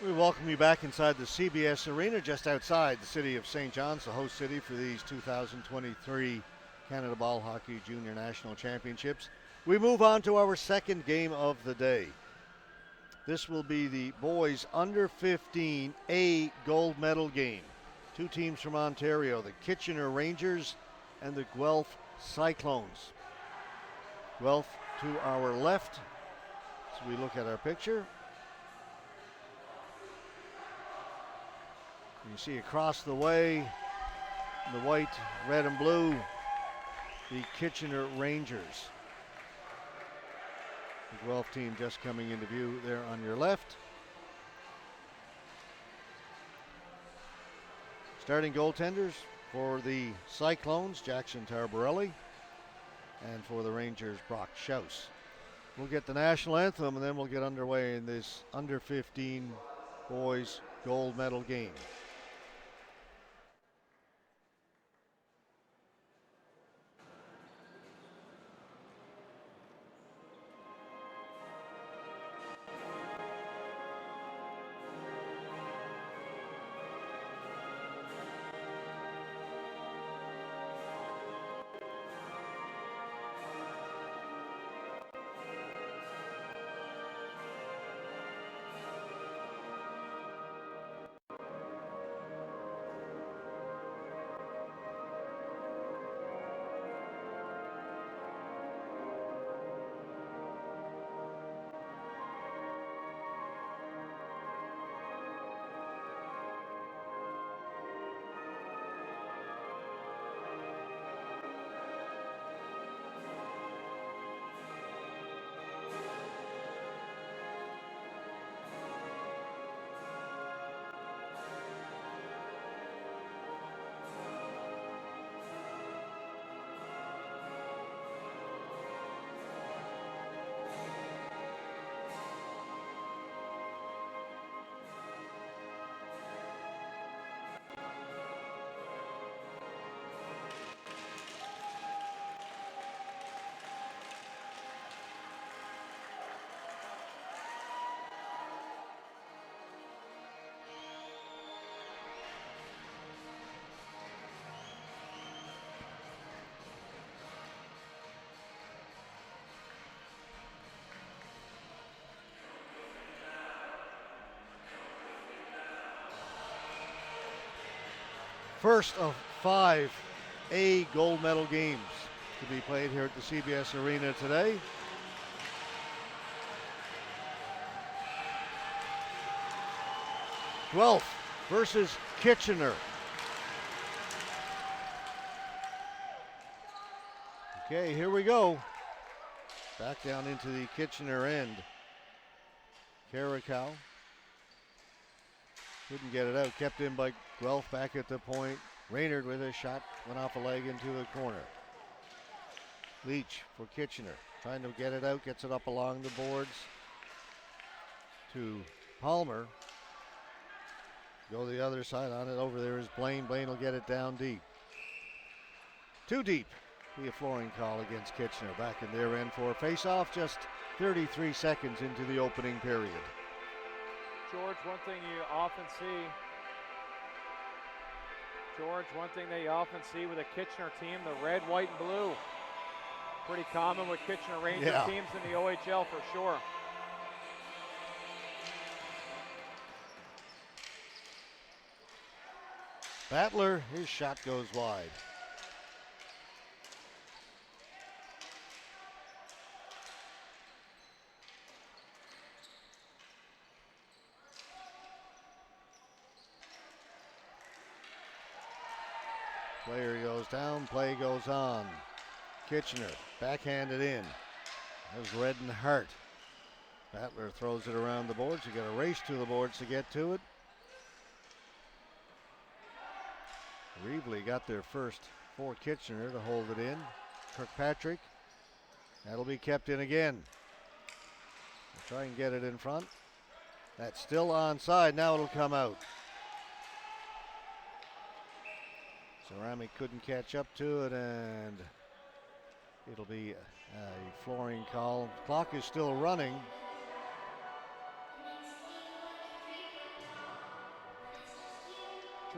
We welcome you back inside the CBS Arena just outside the city of St. John's, the host city for these 2023 Canada Ball Hockey Junior National Championships. We move on to our second game of the day. This will be the boys under 15 A gold medal game. Two teams from Ontario, the Kitchener Rangers and the Guelph Cyclones. Guelph to our left as we look at our picture. You see across the way, the white, red, and blue, the Kitchener Rangers. The Guelph team just coming into view there on your left. Starting goaltenders for the Cyclones, Jackson Tarbarelli, and for the Rangers, Brock Schaus. We'll get the national anthem and then we'll get underway in this under 15 boys gold medal game. First of 5 A gold medal games to be played here at the CBS Arena today. Guelph versus Kitchener. Okay, here we go. Back down into the Kitchener end. Caracal couldn't get it out, kept in by Guelph back at the point. Raynard with a shot, went off a leg into the corner. Leach for Kitchener, trying to get it out, gets it up along the boards to Palmer. Go the other side on it, over there is Blaine. Blaine will get it down deep. Too deep. Be a flooring call against Kitchener back in their end for a face-off, just 33 seconds into the opening period. George, one thing that you often see with a Kitchener team, the red, white, and blue. Pretty common with Kitchener Ranger teams in the OHL for sure. Battler, his shot goes wide. Player goes down, play goes on. Kitchener backhanded in. That was Red and Hart. Battler throws it around the boards. You got to race to the boards to get to it. Reevely got there first for Kitchener to hold it in. Kirkpatrick. That'll be kept in again. They'll try and get it in front. That's still onside. Now it'll come out. Ceramic couldn't catch up to it, and it'll be a flooring call. Clock is still running.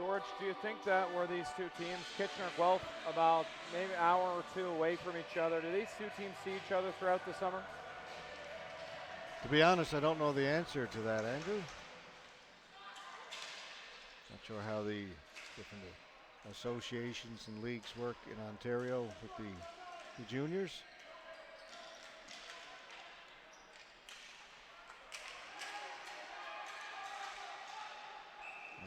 George, do you think that were these two teams, Kitchener and Guelph, about maybe an hour or two away from each other, do these two teams see each other throughout the summer? To be honest, I don't know the answer to that, Andrew. Not sure how the different associations and leagues work in Ontario with the juniors.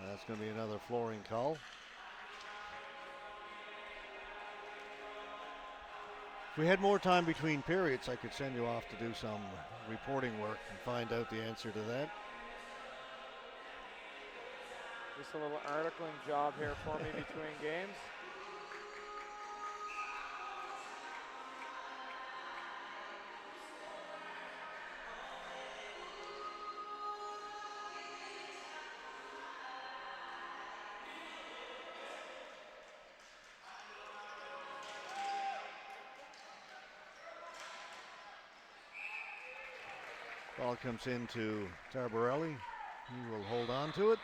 That's going to be another flooring call. If we had more time between periods, I could send you off to do some reporting work and find out the answer to that. Just a little articling job here for me between games. Ball comes into Tarbarelli. He will hold on to it.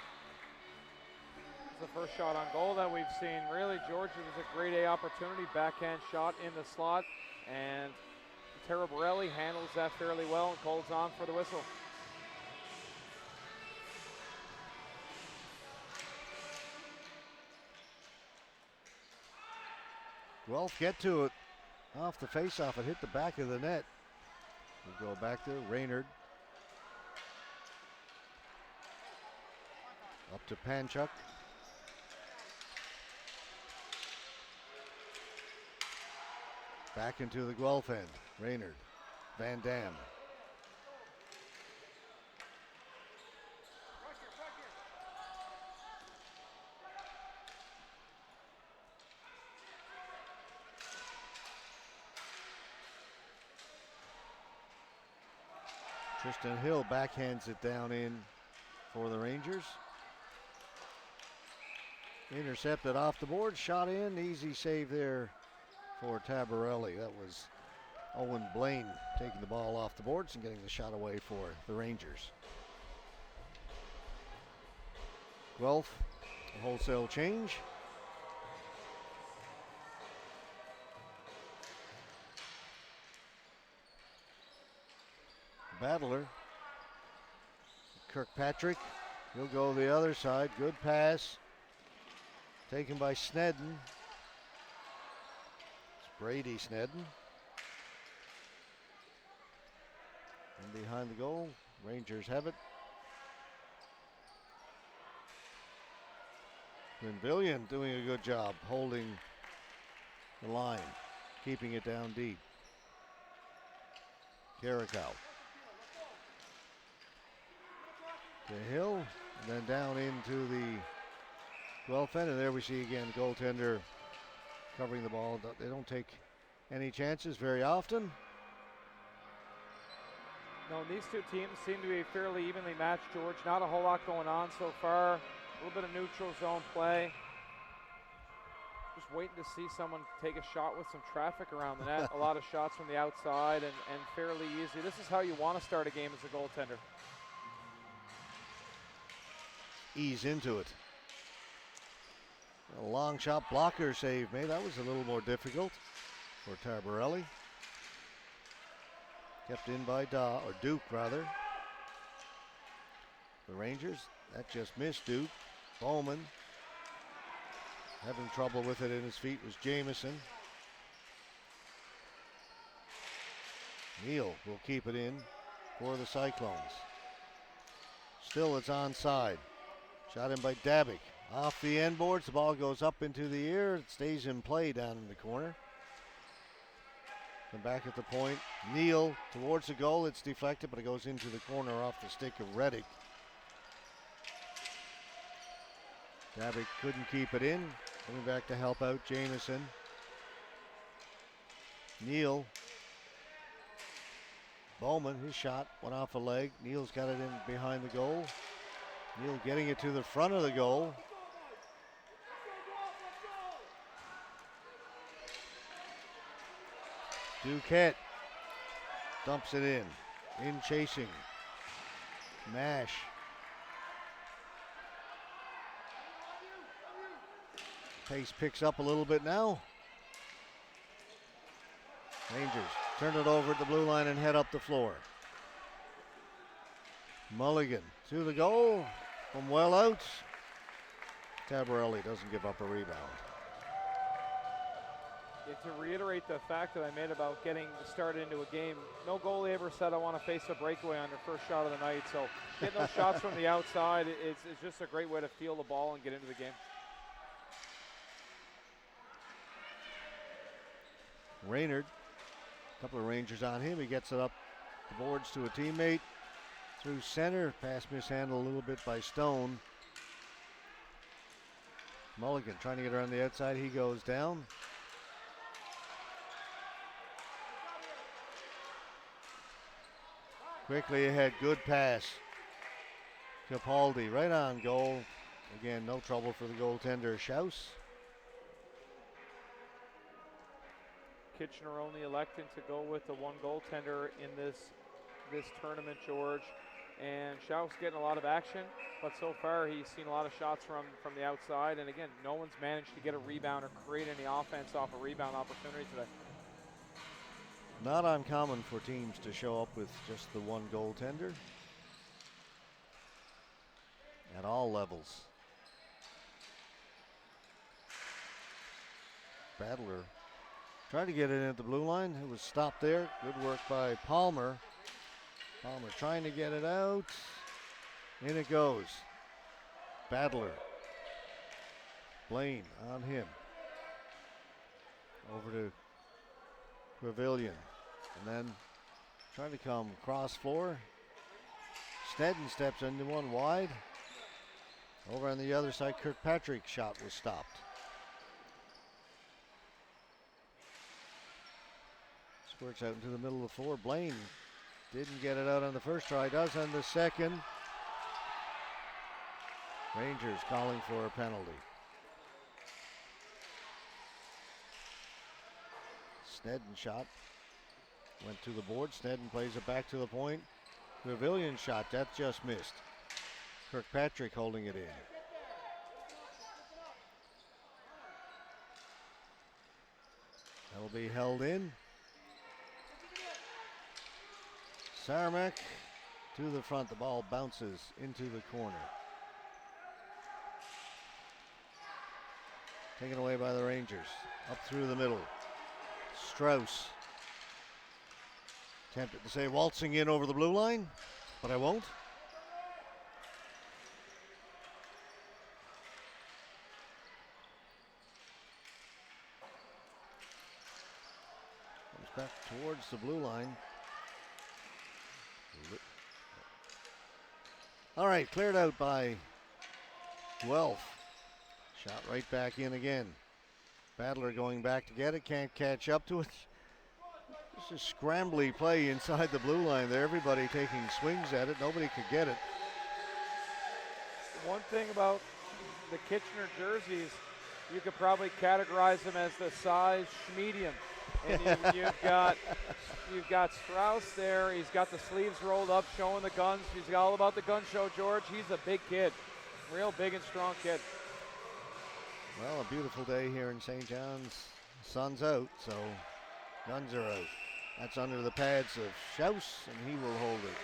It's the first shot on goal that we've seen. Really, George, it was a grade A opportunity. Backhand shot in the slot. And Tarbarelli handles that fairly well and calls on for the whistle. Guelph get to it. Off the face-off, it hit the back of the net. We'll go back to Raynard. Up to Panchuk. Back into the Guelph end. Raynard. Van Dam. Tristan Hill backhands it down in for the Rangers. Intercepted off the board, shot in, easy save there for Tabarelli. That was Owen Blaine taking the ball off the boards and getting the shot away for the Rangers. Guelph, a wholesale change. Battler, Kirkpatrick, he'll go the other side, good pass. Taken by Snedden. It's Brady Snedden. And behind the goal, Rangers have it. Quinvillian doing a good job holding the line, keeping it down deep. Caracal. To Hill, and then down into the Guelph end, and there we see again goaltender covering the ball. They don't take any chances very often. No, these two teams seem to be fairly evenly matched, George. Not a whole lot going on so far. A little bit of neutral zone play. Just waiting to see someone take a shot with some traffic around the net. A lot of shots from the outside and fairly easy. This is how you want to start a game as a goaltender. Ease into it. A long shot blocker save made. That was a little more difficult for Tarbarelli. Kept in by Duke rather. The Rangers, that just missed Duke. Bowman having trouble with it in his feet was Jamieson. Neal will keep it in for the Cyclones. Still it's onside. Shot in by Dabik. Off the end boards, the ball goes up into the air. It stays in play down in the corner. And back at the point, Neal towards the goal. It's deflected, but it goes into the corner off the stick of Reddick. Dabik couldn't keep it in. Coming back to help out Jamieson. Neal. Bowman, his shot went off a leg. Neal's got it in behind the goal. Neal getting it to the front of the goal. Duquette dumps it in chasing. Mash. Pace picks up a little bit now. Rangers turn it over at the blue line and head up the floor. Mulligan to the goal from well out. Tabarelli doesn't give up a rebound. To reiterate the fact that I made about getting started into a game, no goalie ever said I want to face a breakaway on their first shot of the night. So getting those shots from the outside, it's just a great way to feel the ball and get into the game. Raynard, a couple of Rangers on him. He gets it up the boards to a teammate. Through center, pass mishandled a little bit by Stone. Mulligan trying to get around the outside. He goes down. Quickly ahead, good pass. Capaldi right on goal. Again, no trouble for the goaltender, Schaus. Kitchener only electing to go with the one goaltender in this tournament, George. And Schaus getting a lot of action, but so far he's seen a lot of shots from the outside. And again, no one's managed to get a rebound or create any offense off a rebound opportunity today. Not uncommon for teams to show up with just the one goaltender at all levels. Battler tried to get it in at the blue line. It was stopped there. Good work by Palmer. Palmer trying to get it out. In it goes. Battler. Blaine on him. Over to Pavilion. And then trying to come cross floor. Snedden steps into one wide. Over on the other side, Kirkpatrick's shot was stopped. Squirts out into the middle of the floor. Blaine didn't get it out on the first try, does on the second. Rangers calling for a penalty. Snedden shot went to the board. Snedden plays it back to the point. Pavilion shot, that just missed. Kirkpatrick holding it in. That'll be held in. Sarmak to the front. The ball bounces into the corner. Taken away by the Rangers. Up through the middle. Strauss. Tempted to say waltzing in over the blue line, but I won't. Comes back towards the blue line. All right, cleared out by Guelph. Shot right back in again. Battler going back to get it, can't catch up to it. It's a scrambly play inside the blue line there. Everybody taking swings at it. Nobody could get it. One thing about the Kitchener jerseys, you could probably categorize them as the size medium. And you've got Strauss there. He's got the sleeves rolled up, showing the guns. He's got all about the gun show, George. He's a big kid, real big and strong kid. Well, a beautiful day here in St. John's. Sun's out, so guns are out. That's under the pads of Schaus, and he will hold it.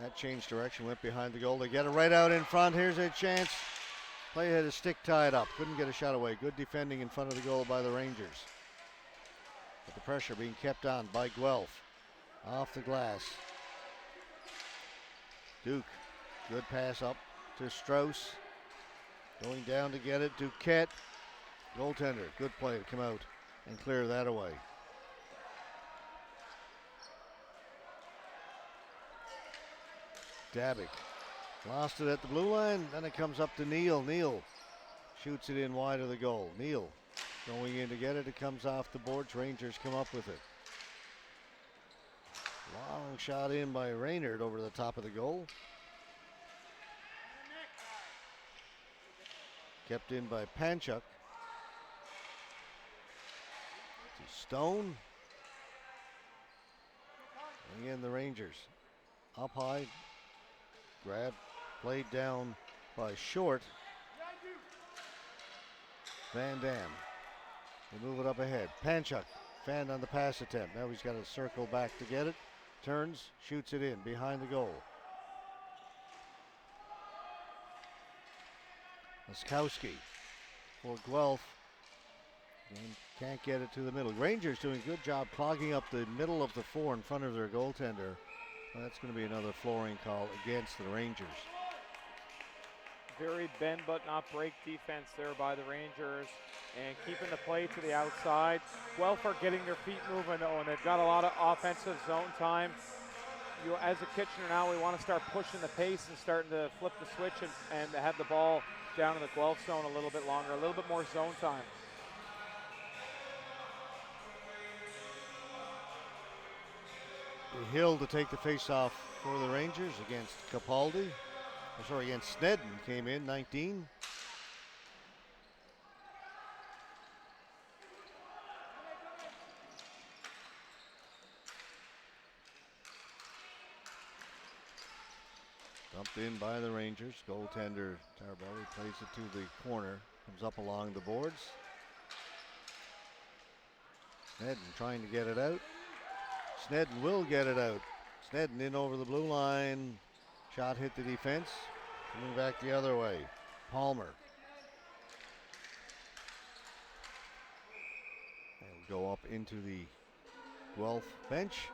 That changed direction, went behind the goal. They get it right out in front. Here's a chance. Play had a stick tied up. Couldn't get a shot away. Good defending in front of the goal by the Rangers. But the pressure being kept on by Guelph. Off the glass. Duke. Good pass up to Strauss. Going down to get it. Duquette. Goaltender. Good play to come out and clear that away. Dabick lost it at the blue line. Then it comes up to Neal. Neal shoots it in wide of the goal. Neal going in to get it. It comes off the boards. Rangers come up with it. Long shot in by Raynard over the top of the goal. Kept in by Panchuk. To Stone. Again, the Rangers up high. Grab, played down by Short. Van Dam. They move it up ahead. Panchuk fanned on the pass attempt. Now he's got to circle back to get it. Turns, shoots it in behind the goal. Laskowski for Guelph. And can't get it to the middle. Rangers doing a good job clogging up the middle of the four in front of their goaltender. Well, that's going to be another flooring call against the Rangers. Very bend but not break defense there by the Rangers, and keeping the play to the outside. Guelph are getting their feet moving though, and they've got a lot of offensive zone time. As a Kitchener now, we want to start pushing the pace and starting to flip the switch and have the ball down in the Guelph zone a little bit longer, a little bit more zone time. Hill to take the face-off for the Rangers against Capaldi. Against Snedden, came in 19. Dumped in by the Rangers. Goaltender Tarabelli plays it to the corner. Comes up along the boards. Snedden trying to get it out. Snedden will get it out. Snedden in over the blue line. Shot hit the defense. Coming back the other way. Palmer. They'll go up into the Guelph bench.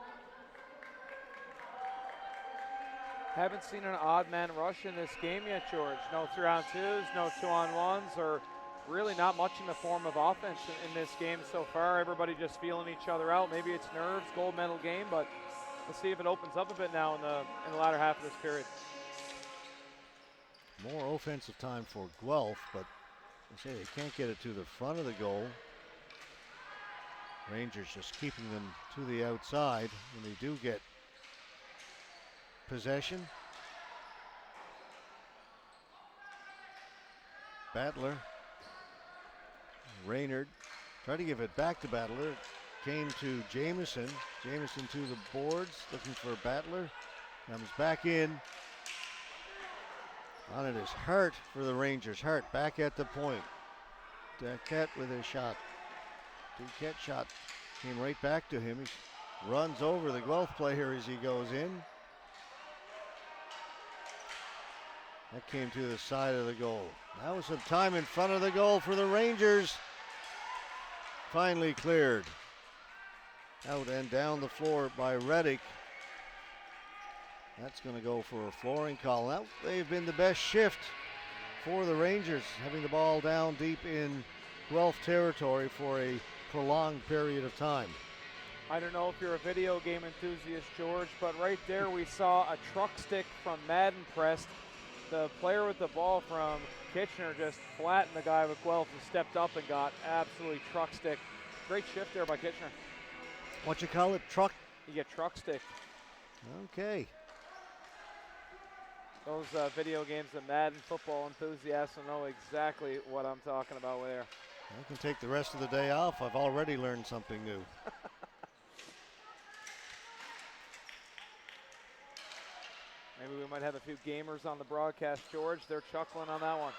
Haven't seen an odd man rush in this game yet, George. No 3-on-2s, no 2-on-1s, or really not much in the form of offense in this game so far. Everybody just feeling each other out. Maybe it's nerves, gold medal game, but let's see if it opens up a bit now in the latter half of this period. More offensive time for Guelph, but I say they can't get it to the front of the goal. Rangers just keeping them to the outside when they do get possession. Battler. Raynard tried to give it back to Battler. Came to Jameson. Jameson to the boards, looking for Battler. Comes back in. On it is Hart for the Rangers. Hart back at the point. Duquette with a shot. Duquette shot came right back to him. He runs over the Guelph player as he goes in. That came to the side of the goal. That was some time in front of the goal for the Rangers. Finally cleared. Out and down the floor by Reddick. That's going to go for a flooring call. Now they've been the best shift for the Rangers, having the ball down deep in Guelph territory for a prolonged period of time. I don't know if you're a video game enthusiast, George, but right there we saw a truck stick from Madden Prest. The player with the ball from Kitchener just flattened the guy with Guelph and stepped up and got absolutely truck stick. Great shift there by Kitchener. What you call it? Truck? You get truck stick. Okay. Those video games, the Madden football enthusiasts will know exactly what I'm talking about there. I can take the rest of the day off. I've already learned something new. Maybe we might have a few gamers on the broadcast, George. They're chuckling on that one.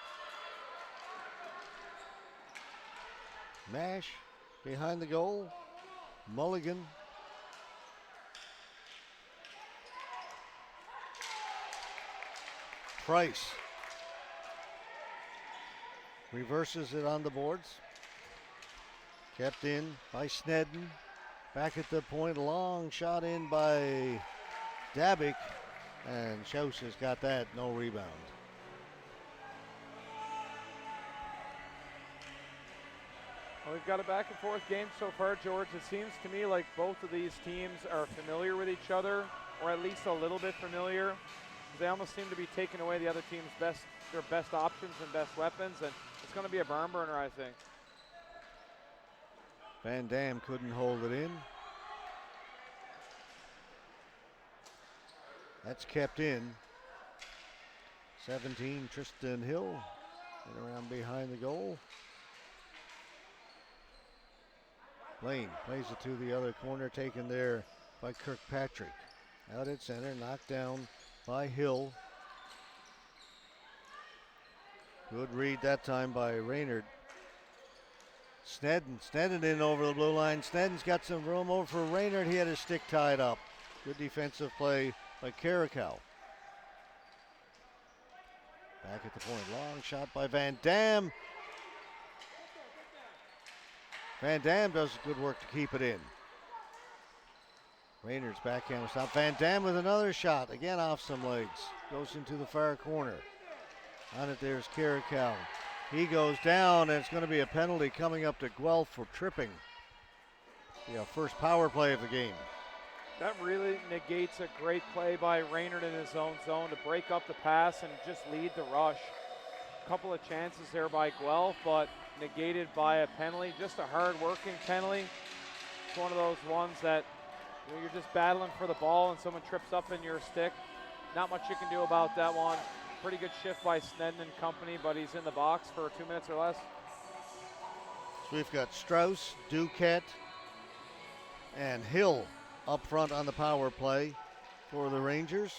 Mash behind the goal. Mulligan. Price reverses it on the boards. Kept in by Snedden. Back at the point, long shot in by Dabik. And Schaus has got that, no rebound. Well, we've got a back and forth game so far, George. It seems to me like both of these teams are familiar with each other, or at least a little bit familiar. They almost seem to be taking away the other team's their best options and best weapons, and it's going to be a barn burner, I think. Van Dam couldn't hold it in. That's kept in. 17, Tristan Hill. And around behind the goal. Lane plays it to the other corner, taken there by Kirkpatrick. Out at center, knocked down by Hill. Good read that time by Raynard. Snedden in over the blue line. Snedden's got some room over for Raynard. He had his stick tied up. Good defensive play by Caracal. Back at the point. Long shot by Van Dam. Van Dam does good work to keep it in. Raynard's backhand stop. Van Dam with another shot. Again off some legs. Goes into the far corner. On it there's Caracal. He goes down, and it's going to be a penalty coming up to Guelph for tripping. Yeah, first power play of the game. That really negates a great play by Raynard in his own zone to break up the pass and just lead the rush. A couple of chances there by Guelph, but negated by a penalty. Just a hard-working penalty. It's one of those ones that you're just battling for the ball and someone trips up in your stick. Not much you can do about that one. Pretty good shift by Snedden and company, but he's in the box for 2 minutes or less. So we've got Strauss, Duquette, and Hill up front on the power play for the Rangers.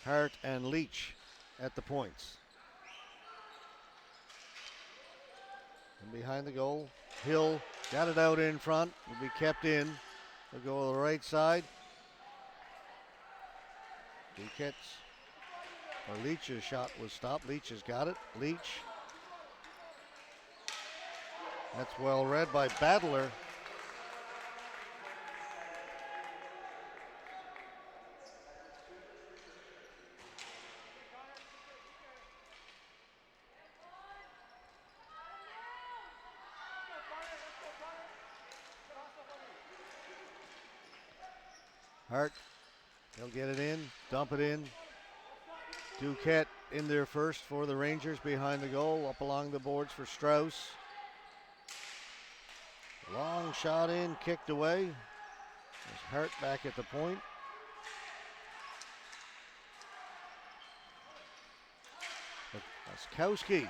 Hart and Leach at the points. And behind the goal, Hill got it out in front, will be kept in. They'll go to the right side. Duquette's, or Leach's shot was stopped. Leach has got it. Leach. That's well read by Badler. Hart, they'll get it in, dump it in. Duquette in there first for the Rangers behind the goal, up along the boards for Strauss. Long shot in, kicked away. There's Hart back at the point. Laskowski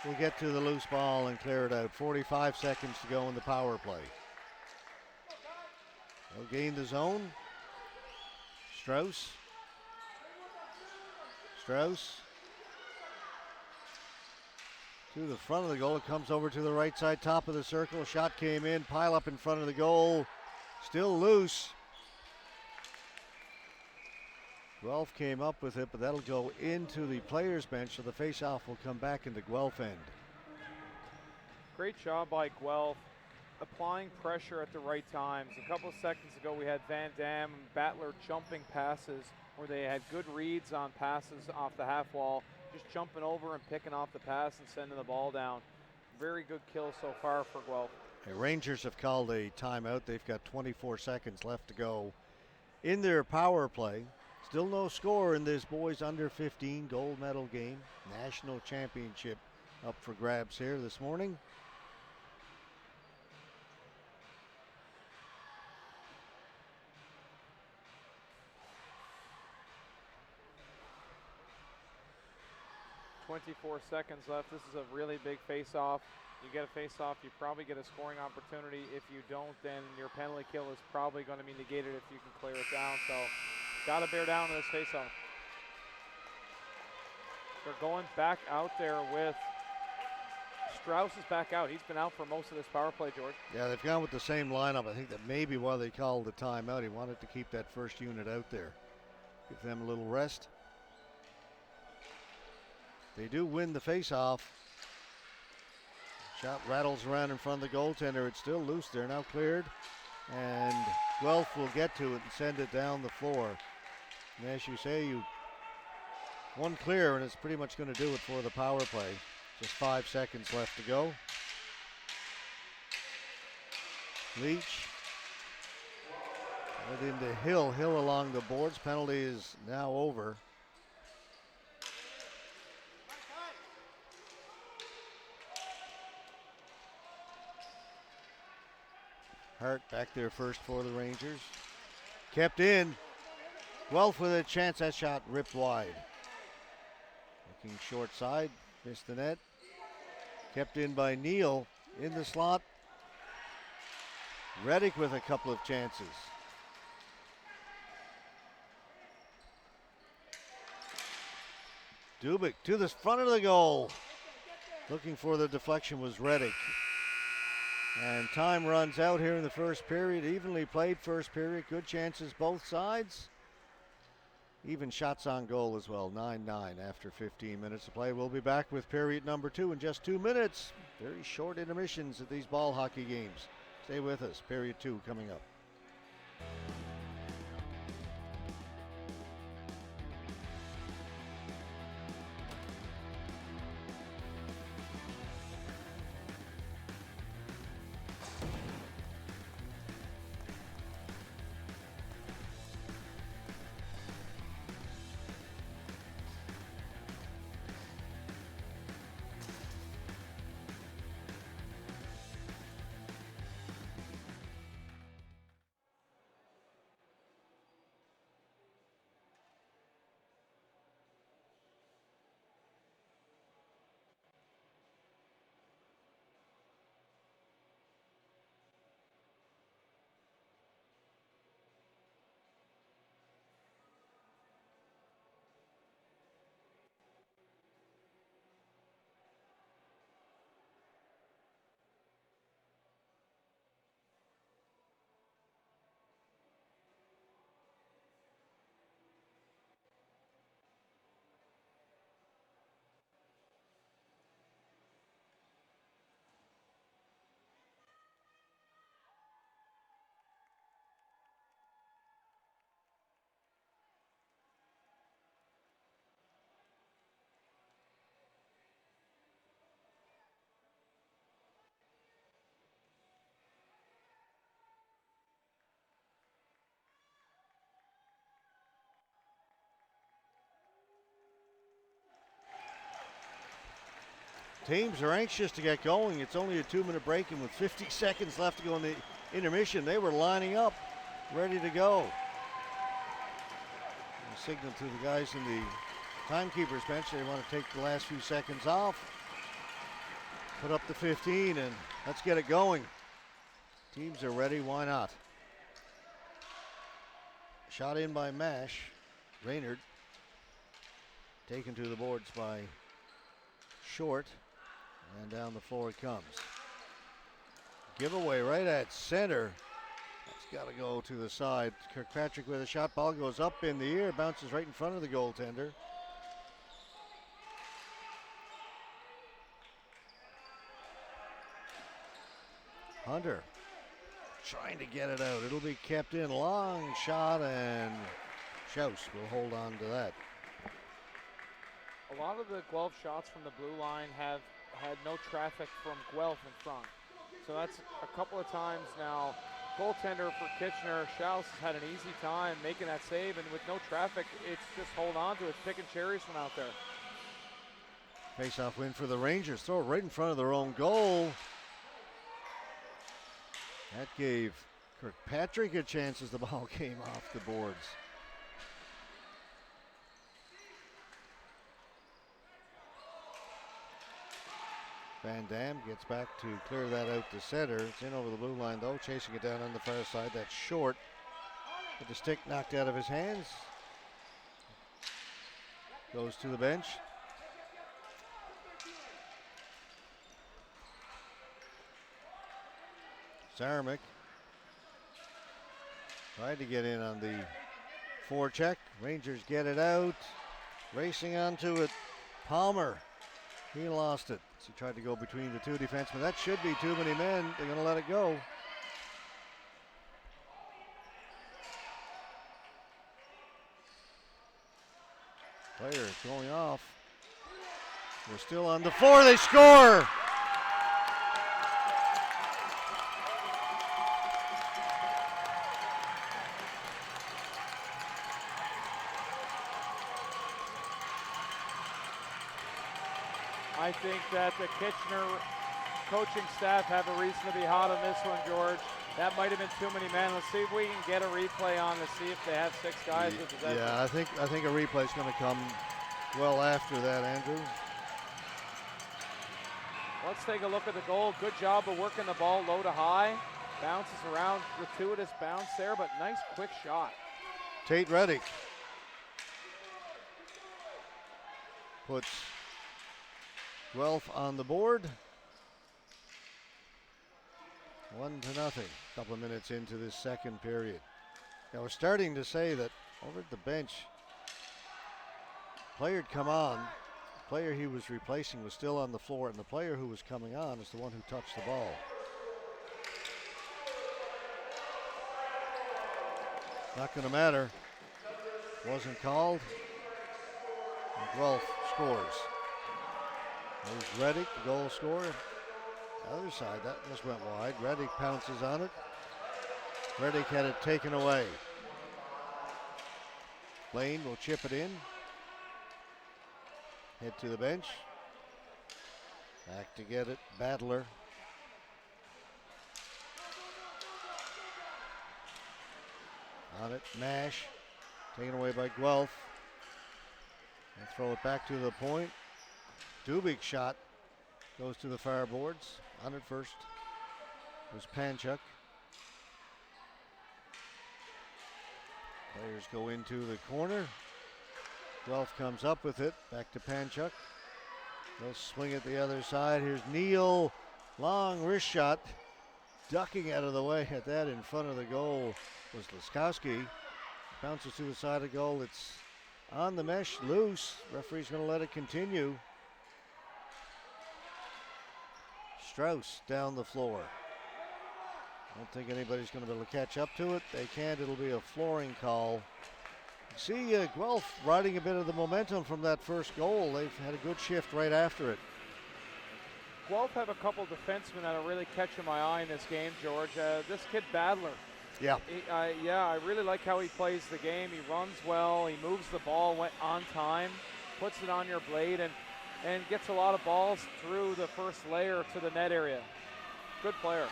will get to the loose ball and clear it out. 45 seconds to go in the power play. They'll gain the zone. Strauss. To the front of the goal. It comes over to the right side, top of the circle. Shot came in, pile up in front of the goal. Still loose. Guelph came up with it, but that'll go into the players' bench, so the face-off will come back in the Guelph end. Great job by Guelph, applying pressure at the right times. A couple of seconds ago, we had Van Dam and Battler jumping passes where they had good reads on passes off the half wall, just jumping over and picking off the pass and sending the ball down. Very good kill so far for Guelph. The Rangers have called a timeout. They've got 24 seconds left to go in their power play. Still no score in this boys under 15 gold medal game. National championship up for grabs here this morning. .24 seconds left. This is a really big face-off. You get a face-off, you probably get a scoring opportunity. If you don't, then your penalty kill is probably going to be negated if you can clear it down. So, got to bear down on this face-off. They're going back out there with Strauss is back out. He's been out for most of this power play, George. Yeah, they've gone with the same lineup. I think that maybe why they called the timeout. He wanted to keep that first unit out there. Give them a little rest. They do win the face-off. Shot rattles around in front of the goaltender. It's still loose. They're now cleared. And Guelph will get to it and send it down the floor. And as you say, one clear, and it's pretty much going to do it for the power play. Just 5 seconds left to go. Leach. Right into Hill. Hill along the boards. Penalty is now over. Hart back there first for the Rangers. Kept in. Guelph with a chance. That shot ripped wide. Looking short side. Missed the net. Kept in by Neal in the slot. Reddick with a couple of chances. Dubik to the front of the goal. Looking for the deflection was Reddick. And time runs out here in the first period. Evenly played first period. Good chances both sides. Even shots on goal as well. 9-9 after 15 minutes of play. We'll be back with period number 2 in just 2 minutes. Very short intermissions at these ball hockey games. Stay with us. Period 2 coming up. Teams are anxious to get going. It's only a 2-minute break, and with 50 seconds left to go in the intermission, they were lining up, ready to go. A signal to the guys in the timekeeper's bench. They want to take the last few seconds off. Put up the 15, and let's get it going. Teams are ready. Why not? Shot in by Mash. Raynard. Taken to the boards by Short. And down the floor it comes. Giveaway right at center. That's got to go to the side. Kirkpatrick with a shot. Ball goes up in the air. Bounces right in front of the goaltender. Hunter trying to get it out. It'll be kept in. Long shot, and Schaus will hold on to that. A lot of the Guelph shots from the blue line have had no traffic from Guelph in front. So that's a couple of times now. Goaltender for Kitchener, Schaus has had an easy time making that save, and with no traffic, it's just hold on to it, picking cherries from out there. Face-off win for the Rangers. Throw it right in front of their own goal. That gave Kirkpatrick a chance as the ball came off the boards. Van Dam gets back to clear that out to center. It's in over the blue line though, chasing it down on the far side. That's Short. With the stick knocked out of his hands. Goes to the bench. Saramick tried to get in on the forecheck. Rangers get it out. Racing onto it. Palmer. He lost it. So he tried to go between the two defensemen. That should be too many men. They're going to let it go. Player going off. We're still on the 4. They score! I think that the Kitchener coaching staff have a reason to be hot on this one, George. That might have been too many men. Let's see if we can get a replay on to see if they have 6 guys with possession. Yeah, I think a replay is going to come well after that, Andrew. Let's take a look at the goal. Good job of working the ball low to high. Bounces around, gratuitous bounce there, but nice quick shot. Tate Reddick puts Guelph on the board. 1-0. A couple of minutes into this second period. Now we're starting to say that over at the bench, player had come on. The player he was replacing was still on the floor, and the player who was coming on is the one who touched the ball. Not going to matter. Wasn't called. And Guelph scores. There's Reddick, the goal scorer. Other side, that just went wide. Reddick pounces on it. Reddick had it taken away. Lane will chip it in. Head to the bench. Back to get it, Battler. On it, Nash. Taken away by Guelph. And throw it back to the point. Dubik's shot goes to the far boards. On it first was Panchuk. Players go into the corner. Guelph comes up with it. Back to Panchuk. They'll swing it the other side. Here's Neal. Long wrist shot. Ducking out of the way at that in front of the goal was Laskowski. Bounces to the side of the goal. It's on the mesh, loose. Referee's going to let it continue. Strauss down the floor. I don't think anybody's going to be able to catch up to it. They can't. It'll be a flooring call. See Guelph riding a bit of the momentum from that first goal. They've had a good shift right after it. Guelph have a couple defensemen that are really catching my eye in this game, George. This kid Badler. Yeah. I really like how he plays the game. He runs well. He moves the ball on time, puts it on your blade, and gets a lot of balls through the first layer to the net area. Good player.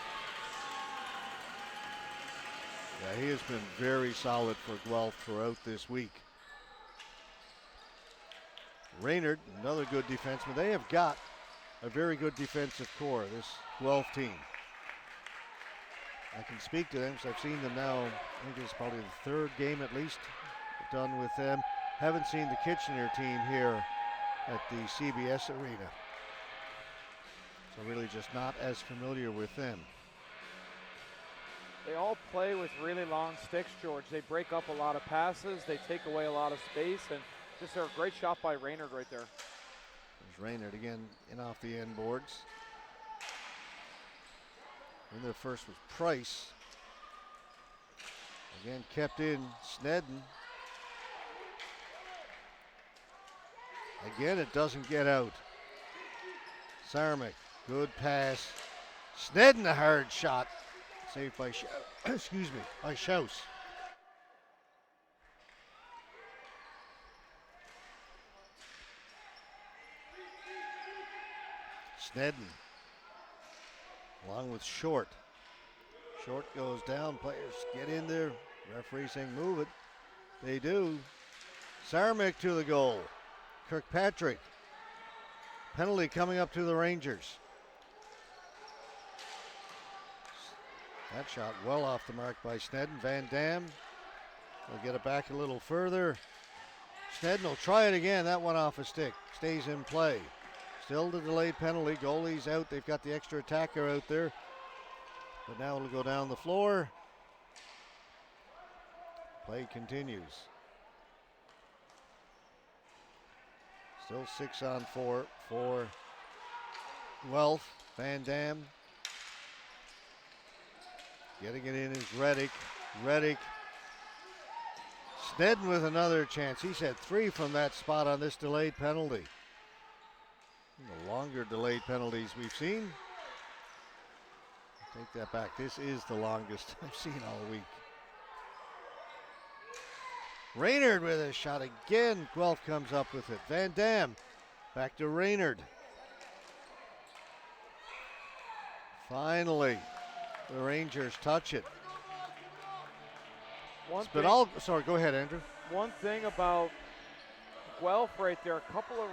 Yeah, he has been very solid for Guelph throughout this week. Raynard, another good defenseman. They have got a very good defensive core, this Guelph team. I can speak to them because I've seen them now. I think it's probably the third game at least done with them. Haven't seen the Kitchener team here at the CBS Arena. So really just not as familiar with them. They all play with really long sticks, George. They break up a lot of passes. They take away a lot of space, and just a great shot by Raynard right there. There's Raynard again in off the end boards. In there first was Price. Again kept in Snedden. Again it doesn't get out. Sarmick, good pass. Snedden a hard shot. Saved by by Schaus. Snedden along with Short. Short goes down. Players get in there. Referee saying move it. They do. Sarmick to the goal. Kirkpatrick. Penalty coming up to the Rangers. That shot well off the mark by Snedden. Van Dam will get it back a little further. Snedden will try it again. That one off a stick. Stays in play. Still the delayed penalty. Goalie's out. They've got the extra attacker out there. But now it'll go down the floor. Play continues. Still 6-on-4 for Guelph. Van Dam. Getting it in is Reddick. Reddick. Snedden with another chance. He's had 3 from that spot on this delayed penalty. The longer delayed penalties we've seen. Take that back. This is the longest I've seen all week. Raynard with a shot again. Guelph comes up with it. Van Dam back to Raynard. Finally, the Rangers touch it. Sorry, go ahead, Andrew. One thing about Guelph right there, a couple of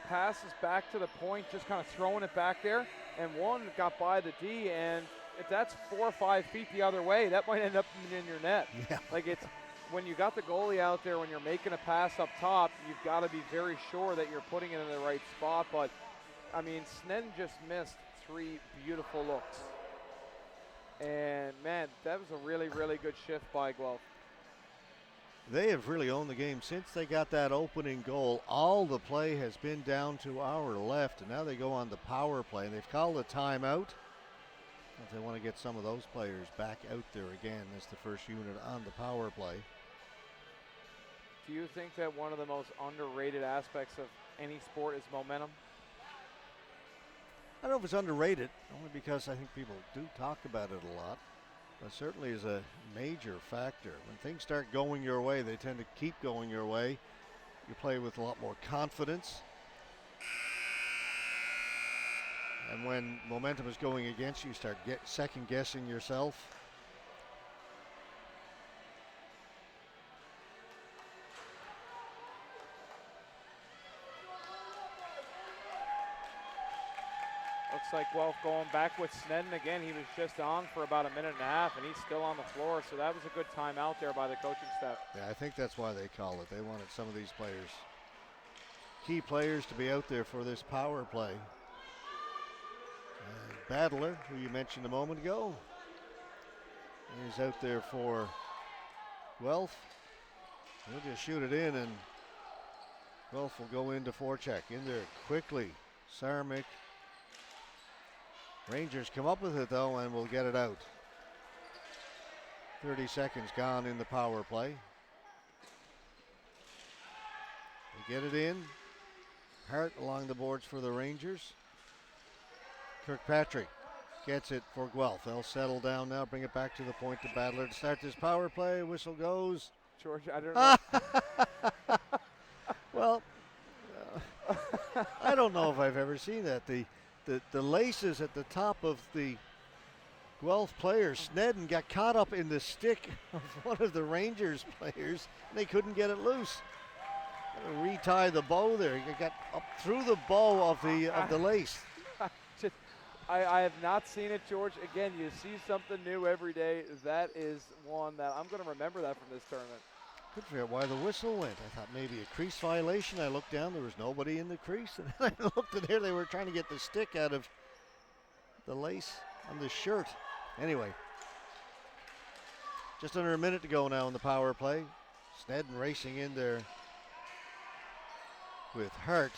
passes back to the point, just kind of throwing it back there, and one got by the D, and if that's 4 or 5 feet the other way, that might end up in your net. Yeah. Like, it's when you got the goalie out there, when you're making a pass up top, you've got to be very sure that you're putting it in the right spot. But I mean, Snedden just missed 3 beautiful looks, and man, that was a really, really good shift by Guelph. They have really owned the game since they got that opening goal. All the play has been down to our left, and now they go on the power play. And they've called a timeout. If they want to get some of those players back out there again as the first unit on the power play. Do you think that one of the most underrated aspects of any sport is momentum? I don't know if it's underrated, only because I think people do talk about it a lot. But certainly is a major factor. When things start going your way, they tend to keep going your way. You play with a lot more confidence. And when momentum is going against you, you start second guessing yourself. Looks like Guelph going back with Snedden again. He was just on for about a minute and a half, and he's still on the floor, so that was a good timeout there by the coaching staff. Yeah, I think that's why they call it. They wanted some of these players, key players, to be out there for this power play. And Battler, who you mentioned a moment ago, is out there for Guelph. He'll just shoot it in, and Guelph will go into forecheck. In there quickly, Sarmick. Rangers come up with it though and will get it out. 30 seconds gone in the power play. They get it in. Hart along the boards for the Rangers. Kirkpatrick gets it for Guelph. They'll settle down now, bring it back to the point to Battler to start this power play. Whistle goes. George, I don't know. Well, I don't know if I've ever seen that. The laces at the top of the Guelph players, Snedden got caught up in the stick of one of the Rangers players, and they couldn't get it loose. Retie the bow there. He got up through the bow of the lace. I have not seen it, George. Again, you see something new every day. That is one that I'm going to remember that from this tournament. Couldn't figure out why the whistle went. I thought maybe a crease violation. I looked down, there was nobody in the crease. And then I looked in there, they were trying to get the stick out of the lace on the shirt. Anyway, just under a minute to go now in the power play. Snedden racing in there with Hart.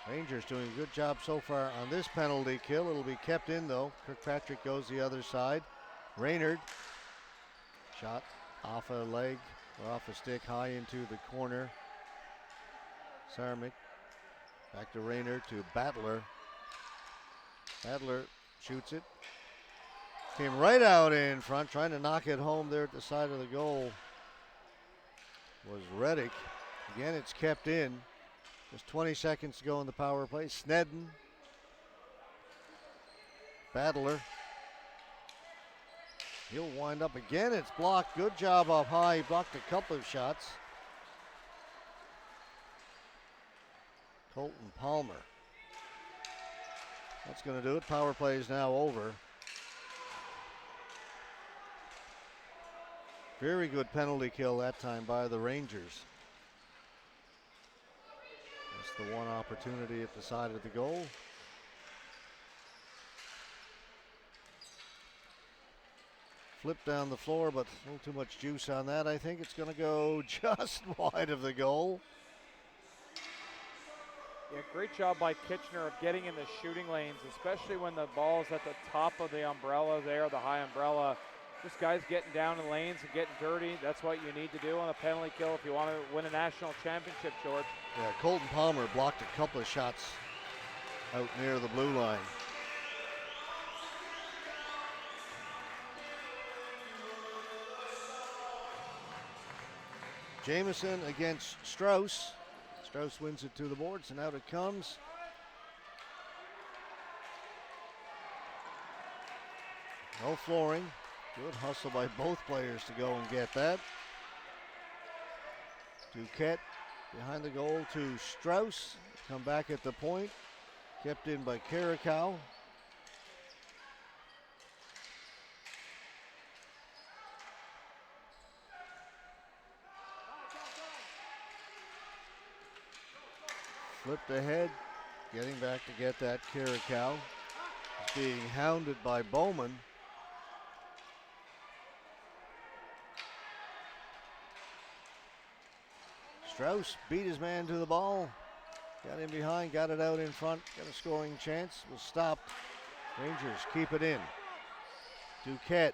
Rangers doing a good job so far on this penalty kill. It'll be kept in though. Kirkpatrick goes the other side. Raynard, shot off a leg or off a stick high into the corner. Sarmick back to Raynard to Battler. Battler shoots it. Came right out in front, trying to knock it home there at the side of the goal. Was Reddick. Again, it's kept in. Just 20 seconds to go in the power play. Snedden. Battler. He'll wind up again. It's blocked. Good job up high. He blocked a couple of shots. Colton Palmer. That's going to do it. Power play is now over. Very good penalty kill that time by the Rangers. That's the one opportunity at the side of the goal. Flip down the floor, but a little too much juice on that. I think it's going to go just wide of the goal. Yeah, great job by Kitchener of getting in the shooting lanes, especially when the ball's at the top of the umbrella there, the high umbrella. Just guys getting down in lanes and getting dirty. That's what you need to do on a penalty kill if you want to win a national championship, George. Yeah, Colton Palmer blocked a couple of shots out near the blue line. Jamieson against Strauss. Strauss wins it to the boards, and out it comes. No flooring. Good hustle by both players to go and get that. Duquette behind the goal to Strauss. Come back at the point. Kept in by Caracal. Flipped ahead. Getting back to get that Caracal. He's being hounded by Bowman. Strauss beat his man to the ball. Got in behind, got it out in front, got a scoring chance, was stopped. Rangers keep it in. Duquette.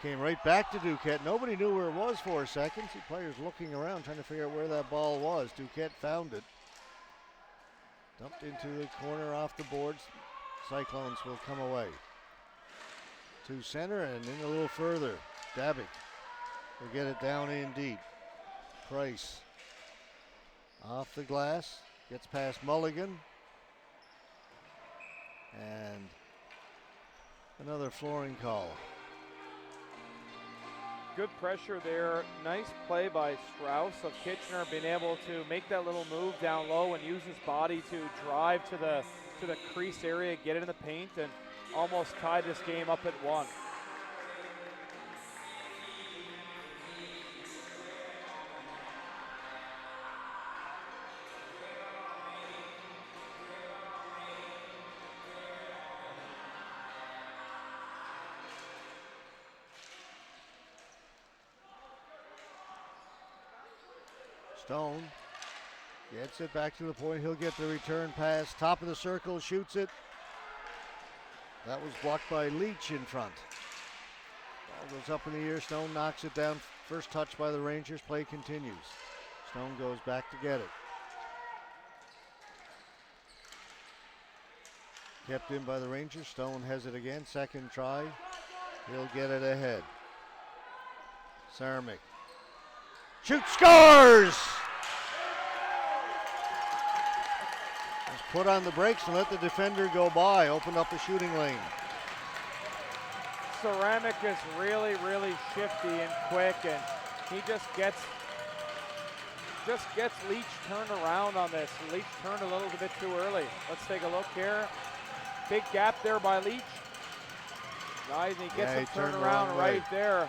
Came right back to Duquette. Nobody knew where it was for a second. See players looking around, trying to figure out where that ball was. Duquette found it. Dumped into the corner off the boards. Cyclones will come away. To center and in a little further. Dabick will get it down in deep. Price off the glass. Gets past Mulligan. And another flooring call. Good pressure there. Nice play by Strauss of Kitchener, being able to make that little move down low and use his body to drive to the crease area, get it in the paint, and almost tie this game up at 1. Stone gets it back to the point. He'll get the return pass. Top of the circle, shoots it. That was blocked by Leach in front. Ball goes up in the air. Stone knocks it down. First touch by the Rangers. Play continues. Stone goes back to get it. Kept in by the Rangers. Stone has it again. Second try. He'll get it ahead. Sarmick. Shoot, scores! Just put on the brakes and let the defender go by. Opened up the shooting lane. Ceramic is really, really shifty and quick, and he just gets Leach turned around on this. Leach turned a little bit too early. Let's take a look here. Big gap there by Leach. Nice, and he gets him turned around right there.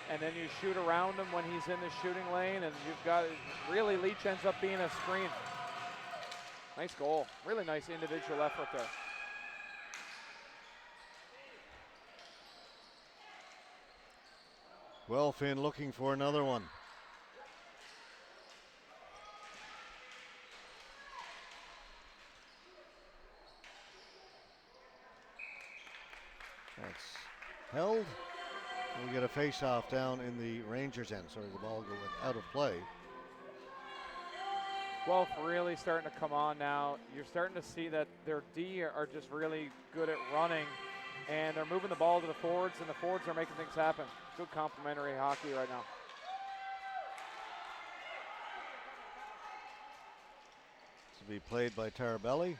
And then you shoot around him when he's in the shooting lane, and you've got, really Leach ends up being a screen. Nice goal. Really nice individual effort there. Guelph in looking for another one. That's held. We'll get a face-off down in the Rangers' end. Sorry, the ball going out of play. Guelph really starting to come on now. You're starting to see that their D are just really good at running, and they're moving the ball to the forwards, and the forwards are making things happen. Good complementary hockey right now. This will be played by Tarabelli.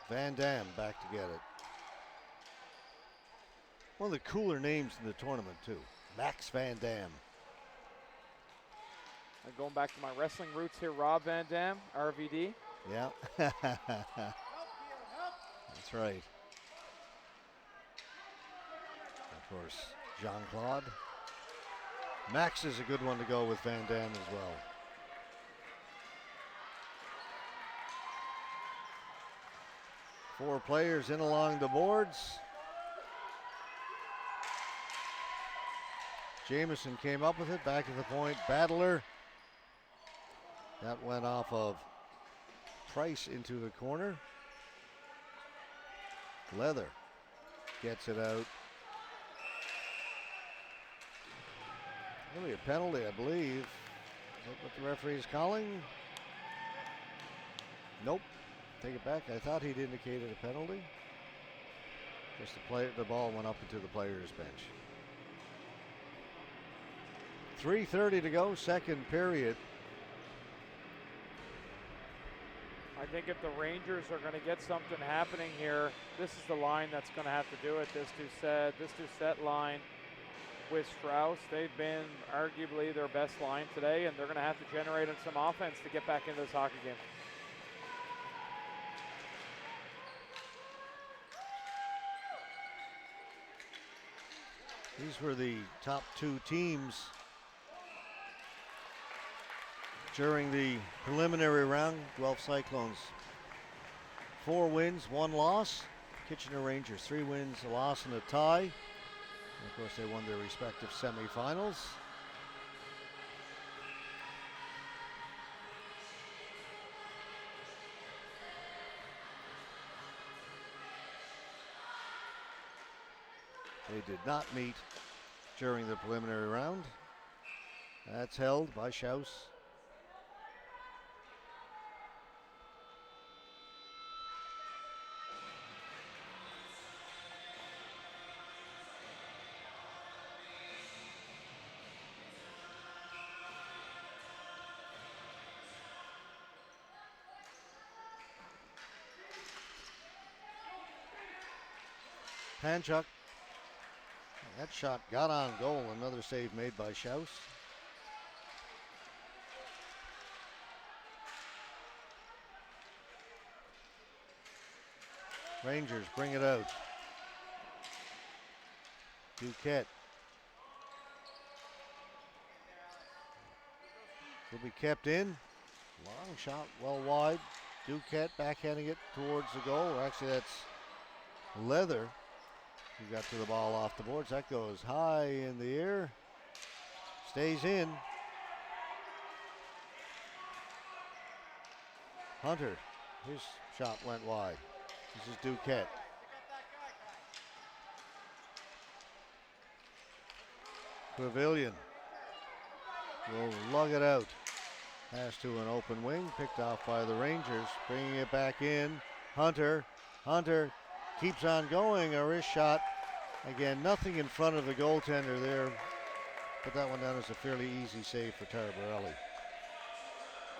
Van Dam back to get it. One of the cooler names in the tournament too. Max Van Dam. I'm going back to my wrestling roots here. Rob Van Dam, RVD. Yeah. That's right. Of course, Jean-Claude. Max is a good one to go with Van Dam as well. Four players in along the boards. Jamieson came up with it, back at the point. Battler. That went off of Price into the corner. Leather gets it out. Really a penalty, I believe. Is that what the referee is calling? Nope. Take it back. I thought he'd indicated a penalty. Just the ball went up into the player's bench. 3:30 to go, second period. I think if the Rangers are going to get something happening here, this is the line that's going to have to do it. This two set line with Strauss, they've been arguably their best line today, and they're going to have to generate some offense to get back into this hockey game. These were the top two teams during the preliminary round. Guelph Cyclones, 4 wins, 1 loss. Kitchener Rangers, 3 wins, a loss, and a tie. And of course, they won their respective semifinals. They did not meet during the preliminary round. That's held by Schaus. Panchuk. That shot got on goal. Another save made by Schaus. Rangers bring it out. Duquette. Will be kept in. Long shot, well wide. Duquette backhanding it towards the goal. Or actually, that's Leather who got to the ball off the boards. That goes high in the air. Stays in. Hunter, his shot went wide. This is Duquette. Pavilion will lug it out. Pass to an open wing, picked off by the Rangers. Bringing it back in. Hunter keeps on going. A wrist shot. Again, nothing in front of the goaltender there. Put that one down as a fairly easy save for Tarbarelli.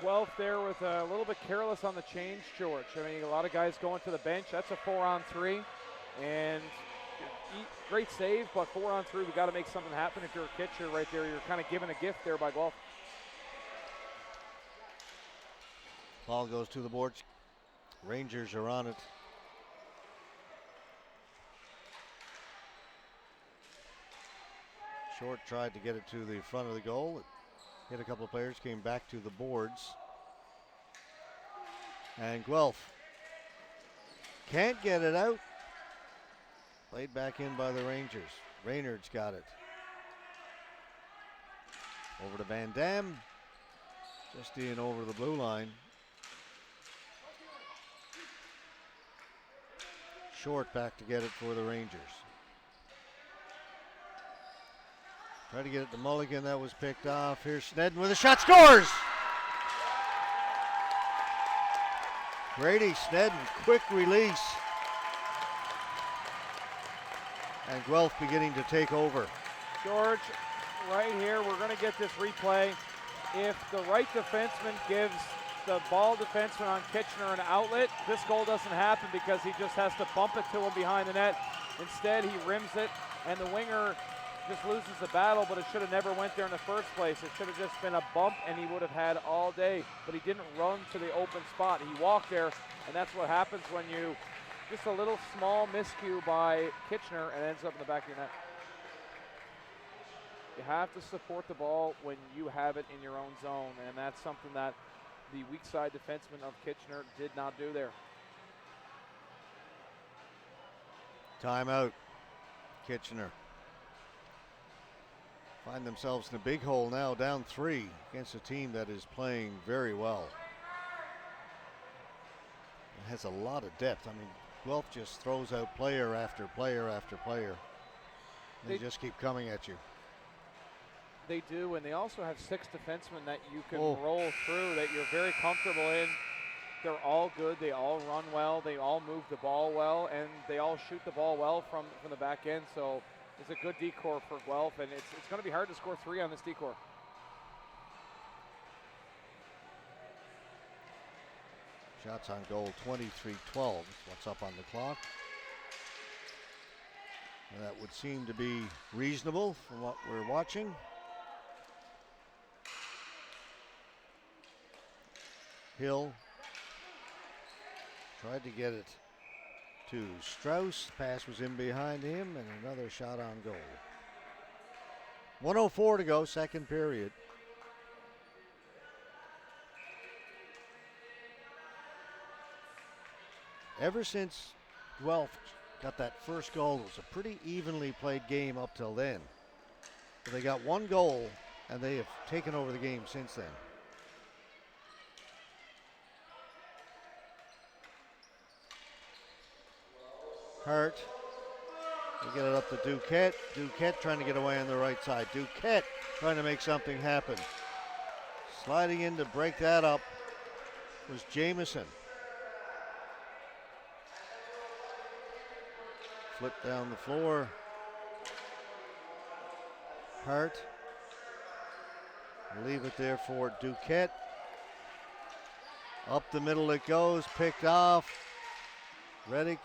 Guelph there with a little bit careless on the change, George. I mean, a lot of guys going to the bench. That's a 4-on-3. And great save, but 4-on-3, we got to make something happen. If you're a Kitchener right there, you're kind of given a gift there by Guelph. Ball goes to the boards. Rangers are on it. Short tried to get it to the front of the goal. It hit a couple of players, came back to the boards. And Guelph can't get it out. Played back in by the Rangers. Raynard's got it. Over to Van Dam. Just in over the blue line. Short back to get it for the Rangers. Try to get it to Mulligan. That was picked off. Here's Snedden with a shot. Scores! Brady Snedden, quick release. And Guelph beginning to take over. George, right here, we're going to get this replay. If the right defenseman gives the ball defenseman on Kitchener an outlet, this goal doesn't happen because he just has to bump it to him behind the net. Instead, he rims it, and the winger just loses the battle, but it should have never went there in the first place. It should have just been a bump, and he would have had all day, but he didn't run to the open spot. He walked there, and that's what happens when you, just a little small miscue by Kitchener, and ends up in the back of your net. You have to support the ball when you have it in your own zone, and that's something that the weak side defenseman of Kitchener did not do there. Timeout. Kitchener find themselves in a big hole now, down 3 against a team that is playing very well. It has a lot of depth. I mean, Guelph just throws out player after player after player. They just keep coming at you. They do, and they also have 6 defensemen that you can Oh. roll through that you're very comfortable in. They're all good. They all run well. They all move the ball well, and they all shoot the ball well from the back end. So it's a good decor for Guelph, and it's going to be hard to score 3 on this decor. Shots on goal 23-12 is what's up on the clock. And that would seem to be reasonable from what we're watching. Hill tried to get it to Strauss. Pass was in behind him, and another shot on goal. 1:04 to go, second period. Ever since Guelph got that first goal, it was a pretty evenly played game up till then. But they got 1 goal, and they have taken over the game since then. Hart. They get it up to Duquette. Duquette trying to get away on the right side. Duquette trying to make something happen. Sliding in to break that up was Jamison. Flip down the floor. Hart. Leave it there for Duquette. Up the middle it goes. Picked off. Reddick.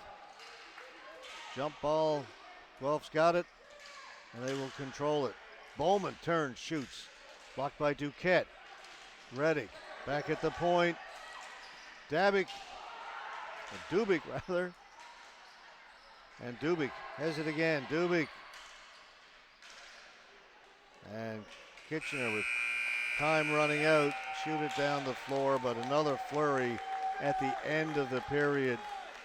Jump ball. Guelph's got it, and they will control it. Bowman turns, shoots. Blocked by Duquette. Reddick back at the point. Dubik rather. And Dubik has it again. Dubik. And Kitchener with time running out. Shoot it down the floor, but another flurry at the end of the period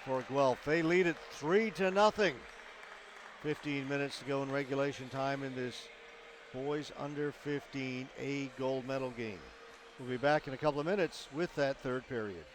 for Guelph. They lead it 3-0. 15 minutes to go in regulation time in this boys under 15 A gold medal game. We'll be back in a couple of minutes with that third period.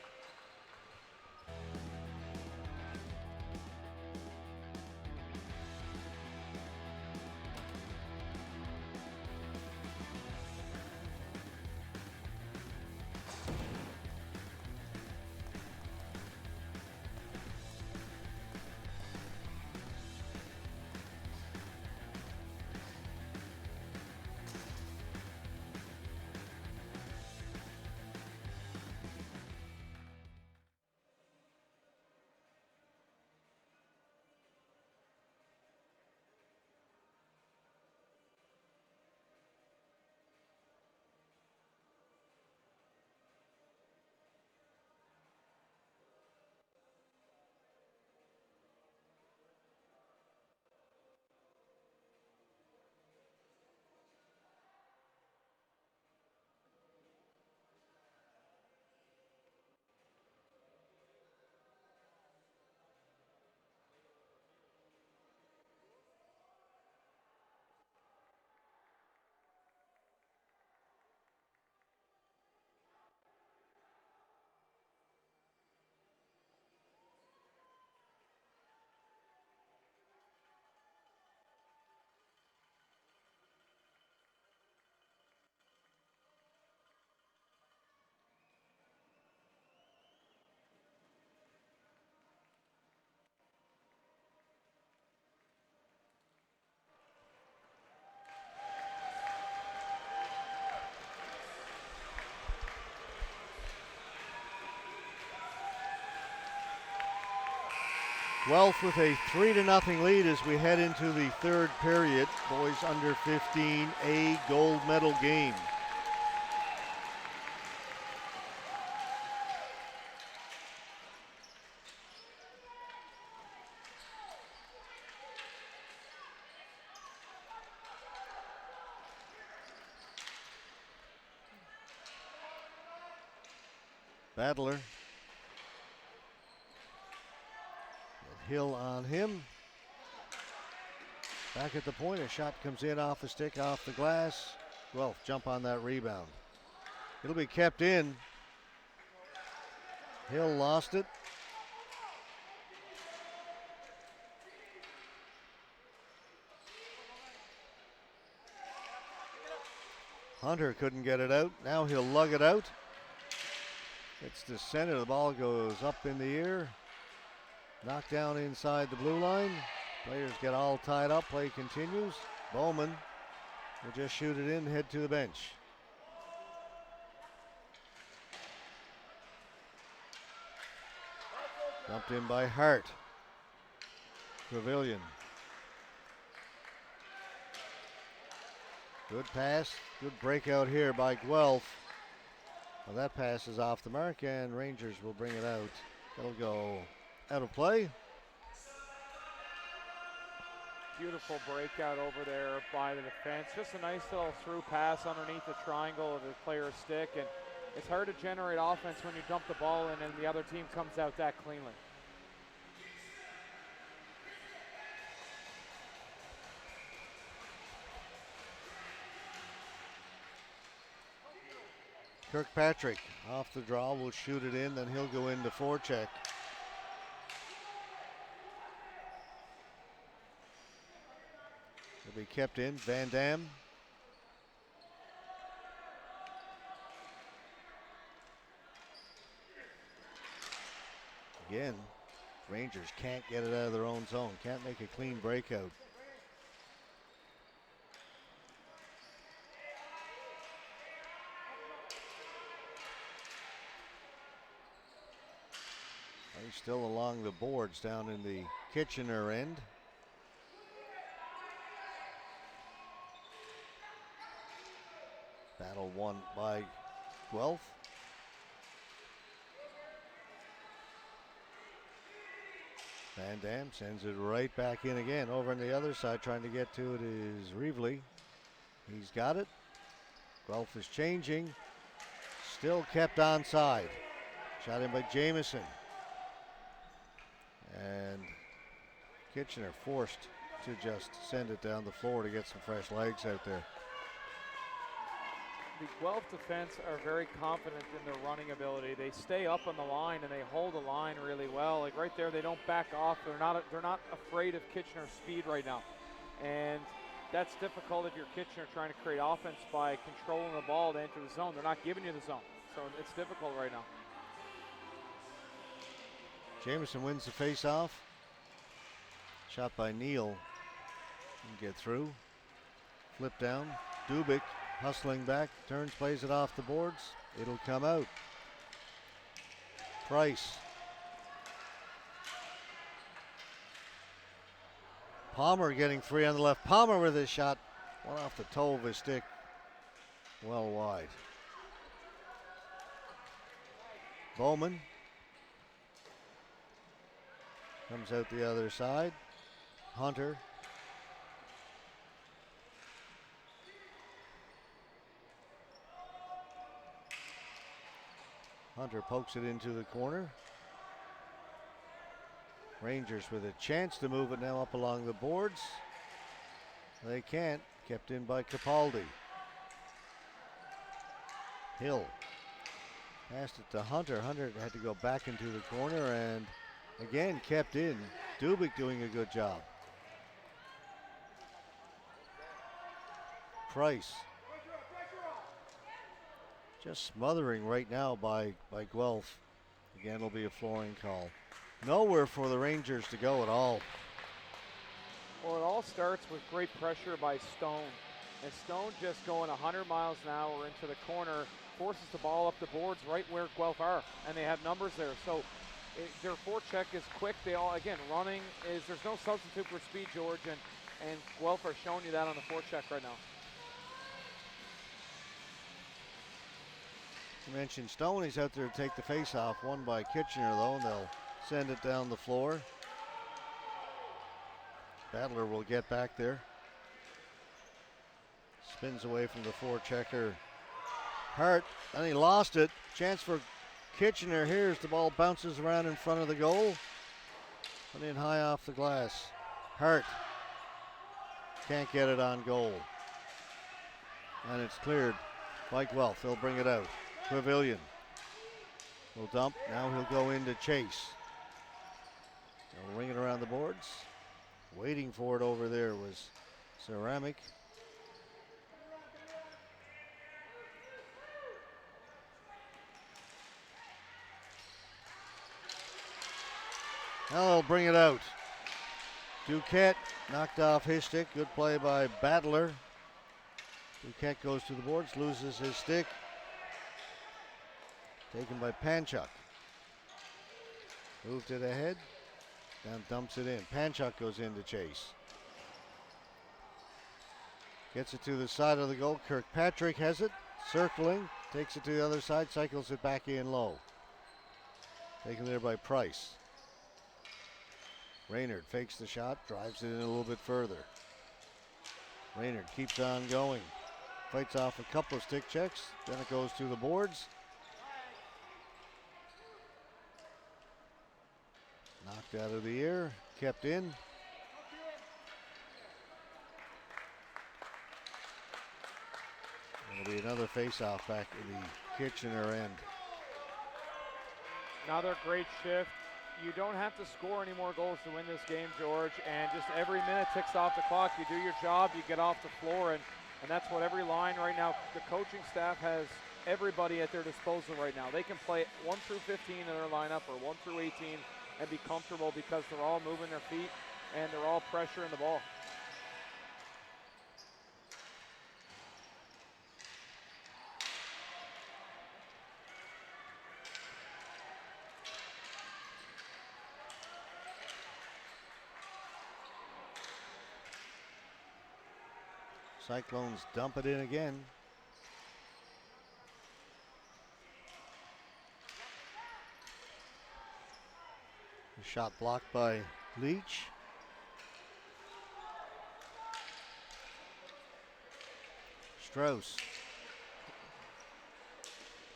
Guelph with a 3-0 lead as we head into the third period. Boys under 15 A gold medal game. Badler. Hill on him. Back at the point, a shot comes in off the stick, off the glass. Guelph jump on that rebound. It'll be kept in. Hill lost it. Hunter couldn't get it out. Now he'll lug it out. It's the center. The ball goes up in the air. Knocked down inside the blue line. Players get all tied up. Play continues. Bowman will just shoot it in, head to the bench. Dumped in by Hart. Pavilion. Good pass. Good breakout here by Guelph. Well, that pass is off the mark, and Rangers will bring it out. That'll go out of play. Beautiful breakout over there by the defense. Just a nice little through pass underneath the triangle of the player's stick, and it's hard to generate offense when you dump the ball in and the other team comes out that cleanly. Kirkpatrick off the draw will shoot it in, then he'll go into forecheck. It'll be kept in. Van Dam. Again, Rangers can't get it out of their own zone. Can't make a clean breakout. He's still along the boards down in the Kitchener end. Battle won by Guelph. Van Dam sends it right back in again. Over on the other side, trying to get to it is Reevely. He's got it. Guelph is changing. Still kept onside. Shot in by Jamieson. And Kitchener forced to just send it down the floor to get some fresh legs out there. The Guelph defense are very confident in their running ability. They stay up on the line and they hold the line really well. Like right there, they don't back off. They're not afraid of Kitchener's speed right now. And that's difficult if you're Kitchener trying to create offense by controlling the ball to enter the zone. They're not giving you the zone. So it's difficult right now. Jamieson wins the face-off. Shot by Neal. Can get through. Flip down. Dubik hustling back. Turns, plays it off the boards. It'll come out. Price. Palmer getting free on the left. Palmer with his shot. One off the toe of his stick. Well wide. Bowman. Comes out the other side. Hunter. Hunter pokes it into the corner. Rangers with a chance to move it now up along the boards. They can't. Kept in by Capaldi. Hill. Passed it to Hunter. Hunter had to go back into the corner and again kept in. Dubik doing a good job. Price. Just smothering right now by Guelph. Again, it'll be a flooring call. Nowhere for the Rangers to go at all. Well, it all starts with great pressure by Stone. And Stone just going 100 miles an hour into the corner, forces the ball up the boards right where Guelph are. And they have numbers there. So their forecheck is quick. They all, again, running is, there's no substitute for speed, George. And Guelph are showing you that on the forecheck right now. You mentioned Stone, he's out there to take the face-off. Won by Kitchener, though, and they'll send it down the floor. Battler will get back there. Spins away from the forechecker. Hart, and he lost it. Chance for Kitchener here as the ball bounces around in front of the goal. Put in high off the glass. Hart can't get it on goal. And it's cleared by Guelph. They'll bring it out. Pavilion will dump. Now he'll go into chase. They'll ring it around the boards. Waiting for it over there was Ceramic. Now they'll bring it out. Duquette knocked off his stick. Good play by Battler. Duquette goes to the boards, loses his stick. Taken by Panchuk. Moved it ahead. Now dumps it in. Panchuk goes in to chase. Gets it to the side of the goal. Kirkpatrick has it. Circling. Takes it to the other side. Cycles it back in low. Taken there by Price. Raynard fakes the shot. Drives it in a little bit further. Raynard keeps on going. Fights off a couple of stick checks. Then it goes to the boards. Knocked out of the air. Kept in. It'll be another face-off back in the Kitchener end. Another great shift. You don't have to score any more goals to win this game, George, and just every minute ticks off the clock. You do your job, you get off the floor, and that's what every line right now, the coaching staff has everybody at their disposal right now. They can play 1 through 15 in their lineup or 1 through 18 and be comfortable because they're all moving their feet and they're all pressuring the ball. Cyclones dump it in again. The shot blocked by Leach. Strauss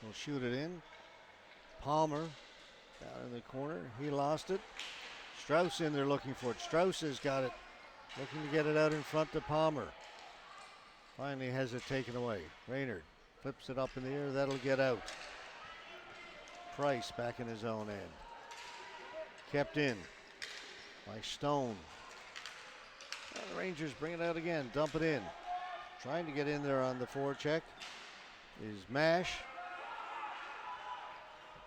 will shoot it in. Palmer down in the corner. He lost it. Strauss in there looking for it. Strauss has got it. Looking to get it out in front to Palmer. Finally has it taken away. Raynard flips it up in the air. That'll get out. Price back in his own end. Kept in by Stone. Well, the Rangers bring it out again. Dump it in. Trying to get in there on the forecheck is Mash.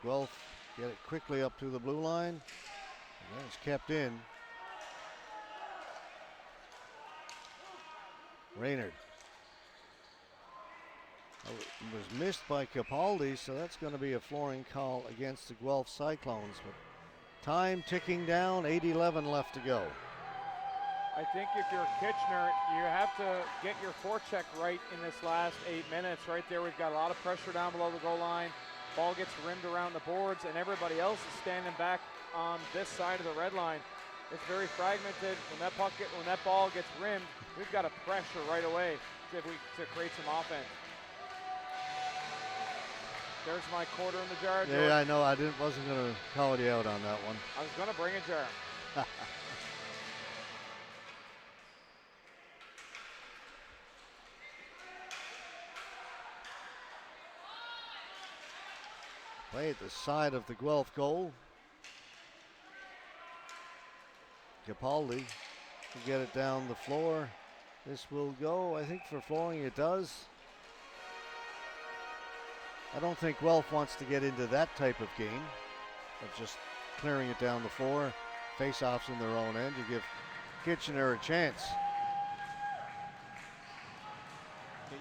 Guelph get it quickly up to the blue line. And then it's kept in. Raynard. It was missed by Capaldi, so that's going to be a flooring call against the Guelph Cyclones. But time ticking down, 8:11 left to go. I think if you're Kitchener, you have to get your forecheck right in this last 8 minutes. Right there, we've got a lot of pressure down below the goal line. Ball gets rimmed around the boards, and everybody else is standing back on this side of the red line. It's very fragmented. When that ball gets rimmed, we've got to pressure right away to create some offense. There's my quarter in the jar, George. Yeah, I know. Wasn't going to call you out on that one. I was going to bring a jar. Play at the side of the Guelph goal. Capaldi will get it down the floor. This will go, I think, for flooring. It does. I don't think Guelph wants to get into that type of game of just clearing it down the floor. Face-offs in their own end. You give Kitchener a chance.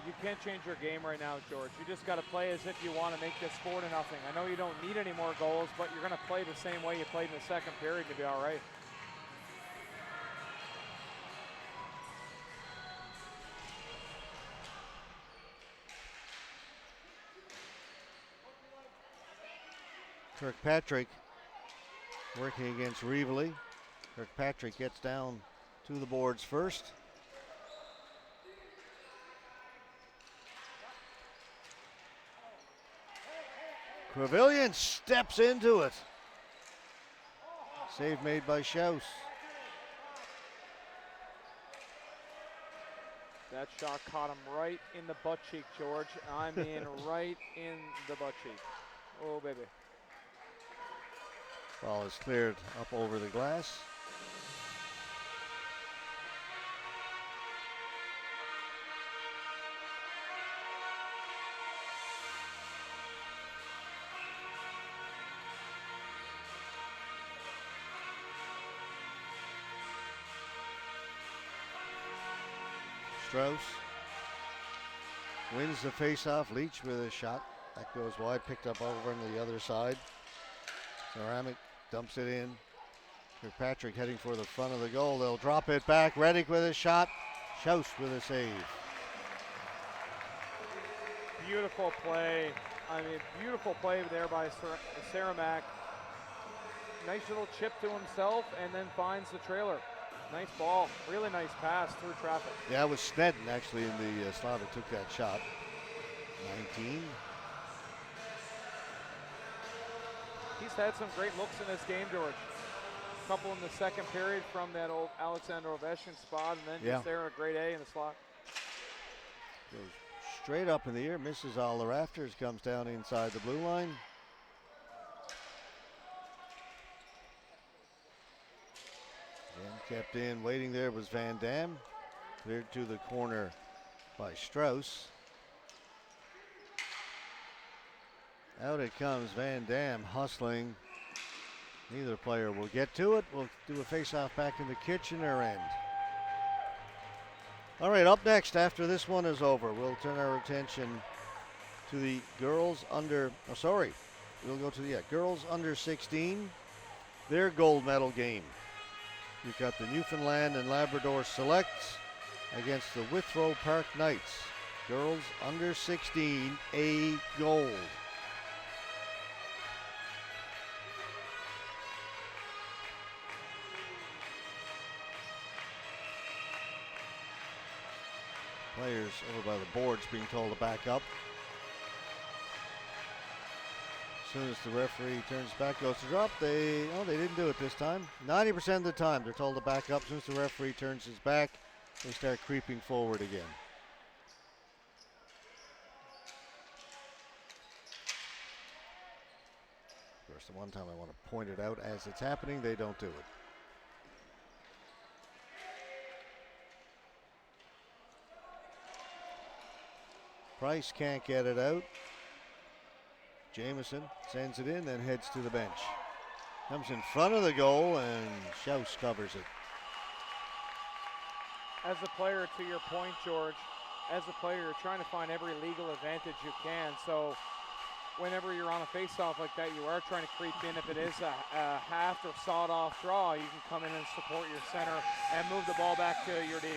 You can't change your game right now, George. You just got to play as if you want to make this 4-0. I know you don't need any more goals, but you're going to play the same way you played in the second period to be all right. Kirkpatrick working against Reevely. Kirkpatrick gets down to the boards first. Quevillian steps into it. Save made by Schaus. That shot caught him right in the butt cheek, George. I mean, right in the butt cheek. Oh, baby. Ball is cleared up over the glass. Strauss wins the face-off. Leach with a shot. That goes wide, picked up over on the other side. Ceramic dumps it in. Kirkpatrick heading for the front of the goal. They'll drop it back. Reddick with a shot. Schaus with a save. Beautiful play. I mean, beautiful play there by Ceramic. Nice little chip to himself and then finds the trailer. Nice ball. Really nice pass through traffic. Yeah, it was Snedden actually in the slot that took that shot. 19. He's had some great looks in this game, George. A couple in the second period from that old Alexander Ovechkin spot, and then just there a great A in the slot. Goes straight up in the air, misses all the rafters, comes down inside the blue line. Again, kept in, waiting there was Van Dam. Cleared to the corner by Strauss. Out it comes, Van Dam hustling. Neither player will get to it. We'll do a face-off back in the Kitchener end. All right, up next after this one is over, we'll turn our attention to the girls under, we'll go to the girls under 16, their gold medal game. You've got the Newfoundland and Labrador Selects against the Withrow Park Knights. Girls under 16, A gold. Players over by the boards being told to back up. As soon as the referee turns back, goes to drop. They didn't do it this time. 90% of the time they're told to back up. As soon as the referee turns his back, they start creeping forward again. Of course, the one time I want to point it out as it's happening, they don't do it. Price can't get it out. Jameson sends it in, then heads to the bench. Comes in front of the goal, and Schaus covers it. As a player, to your point, George, as a player, you're trying to find every legal advantage you can. So whenever you're on a face-off like that, you are trying to creep in. If it is a half or sawed-off draw, you can come in and support your center and move the ball back to your D.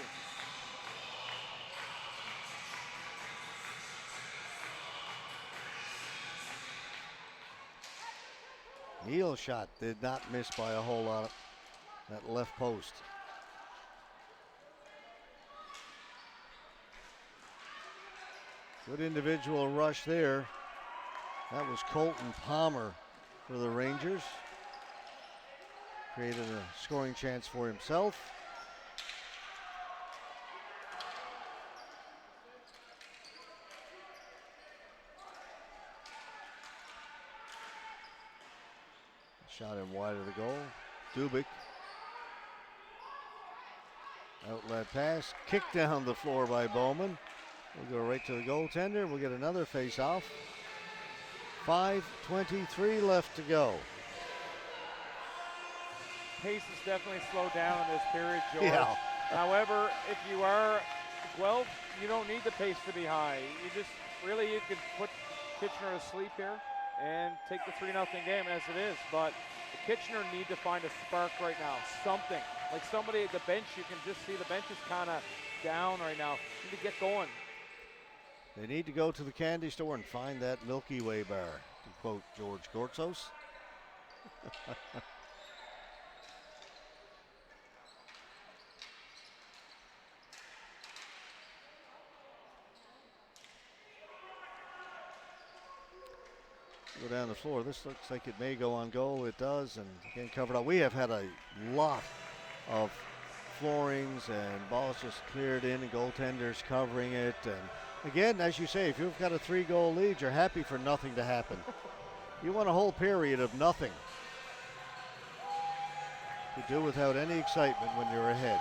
Neal's shot did not miss by a whole lot. That left post. Good individual rush there. That was Colton Palmer for the Rangers. Created a scoring chance for himself. Shot him wide of the goal. Dubik. Outlet pass. Kicked down the floor by Bowman. We'll go right to the goaltender. We'll get another face-off. 5:23 left to go. Pace is definitely slowed down in this period, George. Yeah. However, if you are Guelph, you don't need the pace to be high. You just you could put Kitchener to sleep here and take the 3-0 game as it is. But the Kitchener need to find a spark right now. Something. Like somebody at the bench, you can just see the bench is kind of down right now. Need to get going. They need to go to the candy store and find that Milky Way bar, to quote George Gortzos. Go down the floor. This looks like it may go on goal. It does, and again covered up. We have had a lot of floorings and balls just cleared in and goaltenders covering it. And again, as you say, if you've got a 3-goal lead, you're happy for nothing to happen. You want a whole period of nothing. You do without any excitement when you're ahead.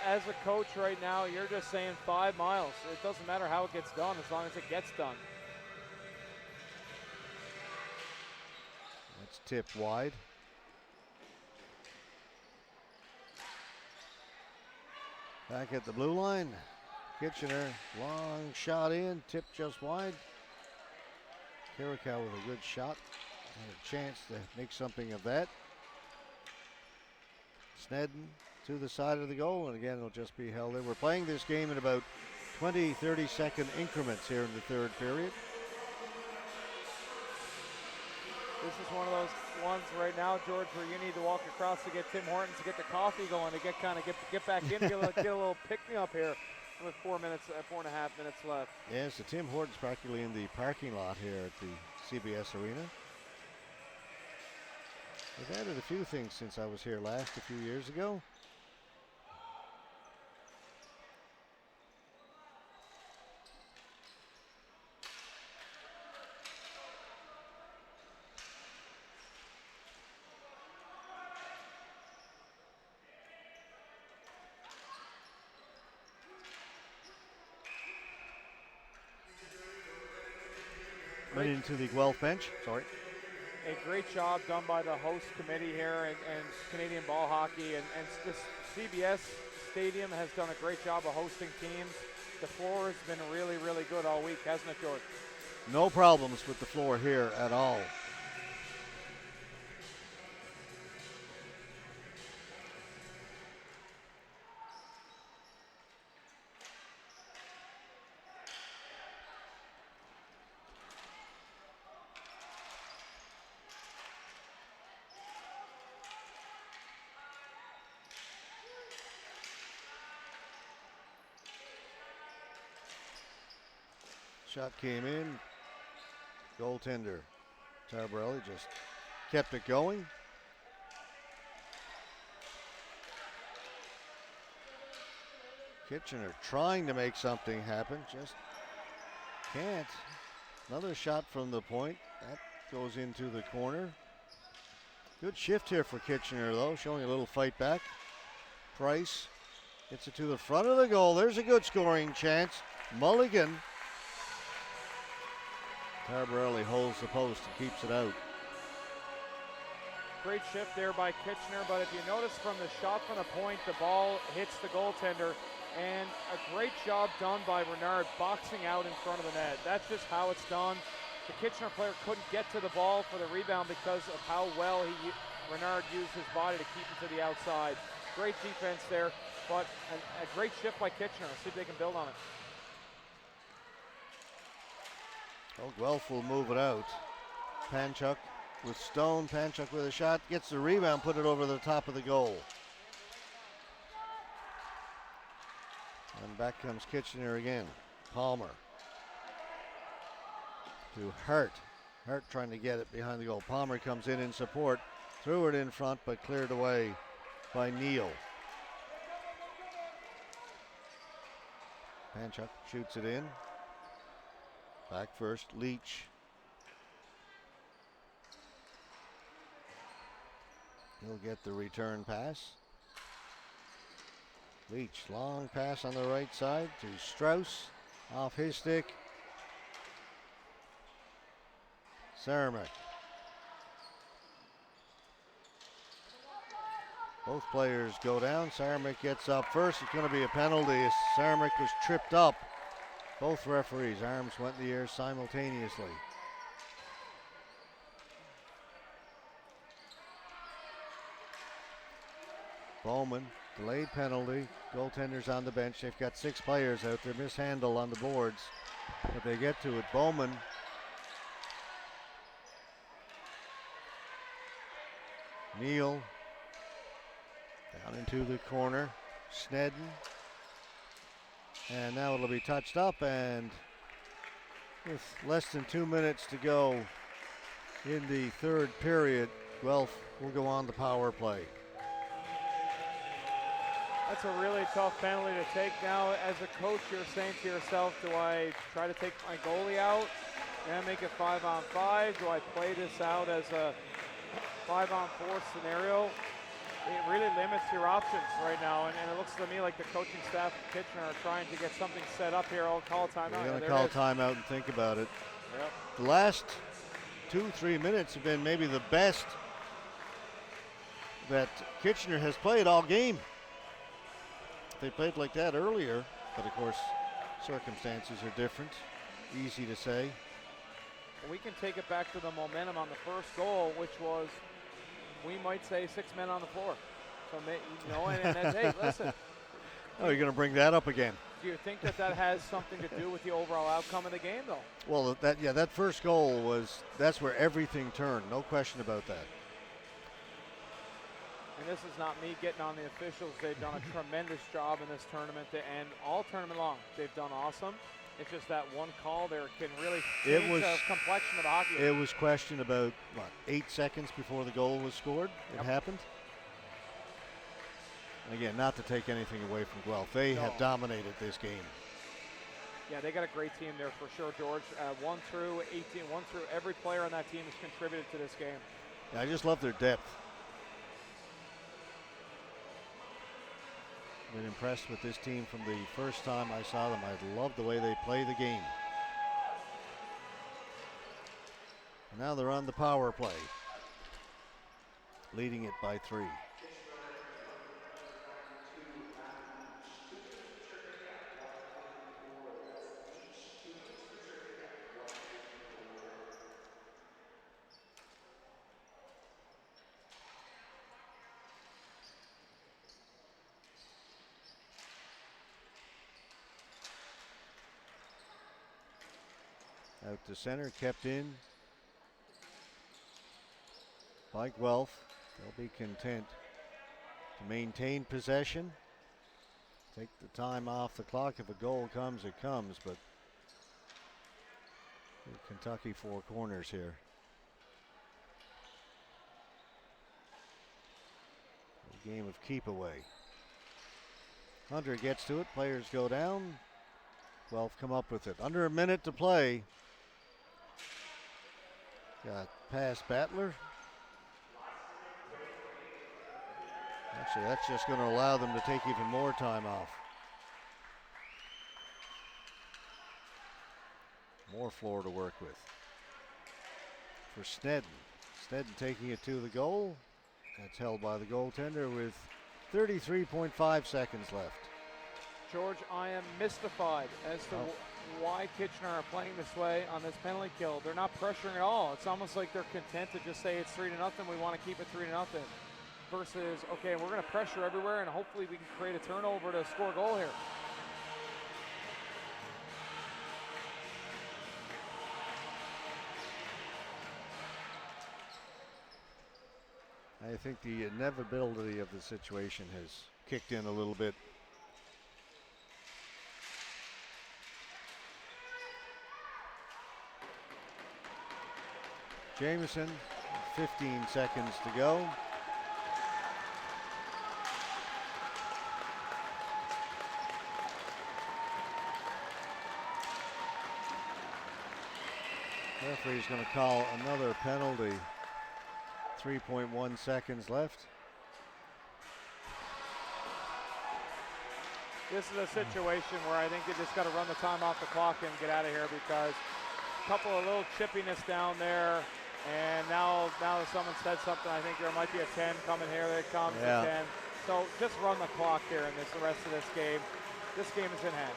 As a coach right now, you're just saying 5 miles. It doesn't matter how it gets done as long as it gets done. That's tipped wide. Back at the blue line. Kitchener, long shot in, tipped just wide. Kirikow with a good shot. And a chance to make something of that. Snedden to the side of the goal, and again, it'll just be held in. We're playing this game in about 20, 30-second increments here in the third period. This is one of those ones right now, George, where you need to walk across to get Tim Hortons to get the coffee going, to get back in, get a little pick-me-up here with 4 minutes, 4.5 minutes left. Yeah, so Tim Hortons practically in the parking lot here at the CBS Arena. They've added a few things since I was here last a few years ago. Right into the Guelph bench, sorry. A great job done by the host committee here and Canadian Ball Hockey, and this CBS Stadium has done a great job of hosting teams. The floor has been really, really good all week, hasn't it, George? No problems with the floor here at all. Shot came in. Goaltender Tarbarelli just kept it going. Kitchener trying to make something happen, just can't. Another shot from the point. That goes into the corner. Good shift here for Kitchener, though, showing a little fight back. Price gets it to the front of the goal. There's a good scoring chance. Mulligan. Tarbarelli holds the post and keeps it out. Great shift there by Kitchener, but if you notice from the shot from the point, the ball hits the goaltender, and a great job done by Renard boxing out in front of the net. That's just how it's done. The Kitchener player couldn't get to the ball for the rebound because of how well Renard used his body to keep him to the outside. Great defense there, but a great shift by Kitchener. Let's see if they can build on it. Oh, Guelph will move it out. Panchuk with Stone. Panchuk with a shot. Gets the rebound, put it over the top of the goal. And back comes Kitchener again. Palmer. To Hart. Hart trying to get it behind the goal. Palmer comes in support. Threw it in front, but cleared away by Neal. Panchuk shoots it in. Back first, Leach. He'll get the return pass. Leach, long pass on the right side to Strauss. Off his stick. Saramick. Both players go down. Saramick gets up first. It's going to be a penalty. Saramick was tripped up. Both referees' arms went in the air simultaneously. Bowman, delayed penalty. Goaltenders on the bench. They've got 6 players out there. Mishandle on the boards, but they get to it. Bowman. Neal. Down into the corner. Snedden. And now it'll be touched up, and with less than 2 minutes to go in the third period, Guelph will go on the power play. That's a really tough penalty to take now. As a coach, you're saying to yourself, do I try to take my goalie out and make it 5-on-5? Do I play this out as a 5-on-4 scenario? It really limits your options right now, and it looks to me like the coaching staff of Kitchener are trying to get something set up here. I'll call a timeout. They're going to call timeout and think about it. Yep. The last 2-3 minutes have been maybe the best that Kitchener has played all game. they played like that earlier, but of course, circumstances are different. Easy to say. We can take it back to the momentum on the first goal, which was, we might say, 6 men on the floor. So, and then, hey, listen. Oh, you're going to bring that up again. Do you think that has something to do with the overall outcome of the game, though? Well, that first goal that's where everything turned. No question about that. And this is not me getting on the officials. They've done a tremendous job in this tournament, and all tournament long. They've done awesome. It's just that one call there can really change the complexion of the hockey. It was questioned about, 8 seconds before the goal was scored. It happened. And again, not to take anything away from Guelph. They have dominated this game. Yeah, they got a great team there for sure, George. 1 through 18, every player on that team has contributed to this game. Yeah, I just love their depth. Been impressed with this team from the first time I saw them. I love the way they play the game. And now they're on the power play, leading it by 3. Out to center, kept in by Guelph. They'll be content to maintain possession. Take the time off the clock. If a goal comes, it comes, but Kentucky 4 corners here. A game of keep away. Hunter gets to it, players go down. Guelph come up with it. Under a minute to play. Got past Battler. Actually, that's just going to allow them to take even more time off. More floor to work with. For Snedden. Snedden taking it to the goal. That's held by the goaltender with 33.5 seconds left. George, I am mystified as to why Kitchener are playing this way on this penalty kill. They're not pressuring at all. It's almost like they're content to just say it's 3-0. We want to keep it 3-0. Versus, okay, we're going to pressure everywhere and hopefully we can create a turnover to score a goal here. I think the inevitability of the situation has kicked in a little bit. Jamieson, 15 seconds to go. Referee's going to call another penalty. 3.1 seconds left. This is a situation where I think they just got to run the time off the clock and get out of here because a couple of little chippiness down there. And now someone said something. I think there might be a 10 coming here. There it comes, a 10. So just run the clock there in the rest of this game. This game is in hand.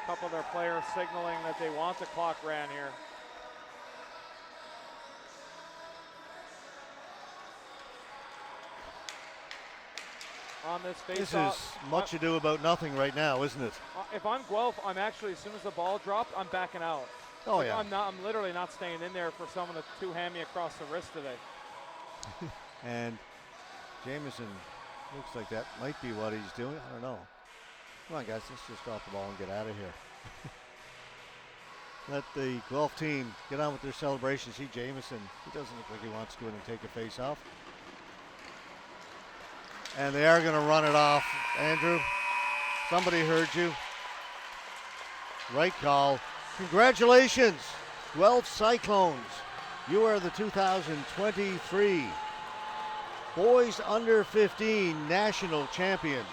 Couple of their players signaling that they want the clock ran here. On this face This is much ado about nothing right now, isn't it? If I'm Guelph, I'm actually, as soon as the ball dropped, I'm backing out. Oh, yeah. I'm literally not staying in there for someone to two-hand me across the wrist today. And Jamieson looks like that might be what he's doing. I don't know. Come on, guys, let's just drop the ball and get out of here. Let the Guelph team get on with their celebration. See Jamieson, he doesn't look like he wants to go in and take a face off. And they are going to run it off. Andrew, somebody heard you. Right call. Congratulations, Guelph Cyclones. You are the 2023 boys under 15 national champions.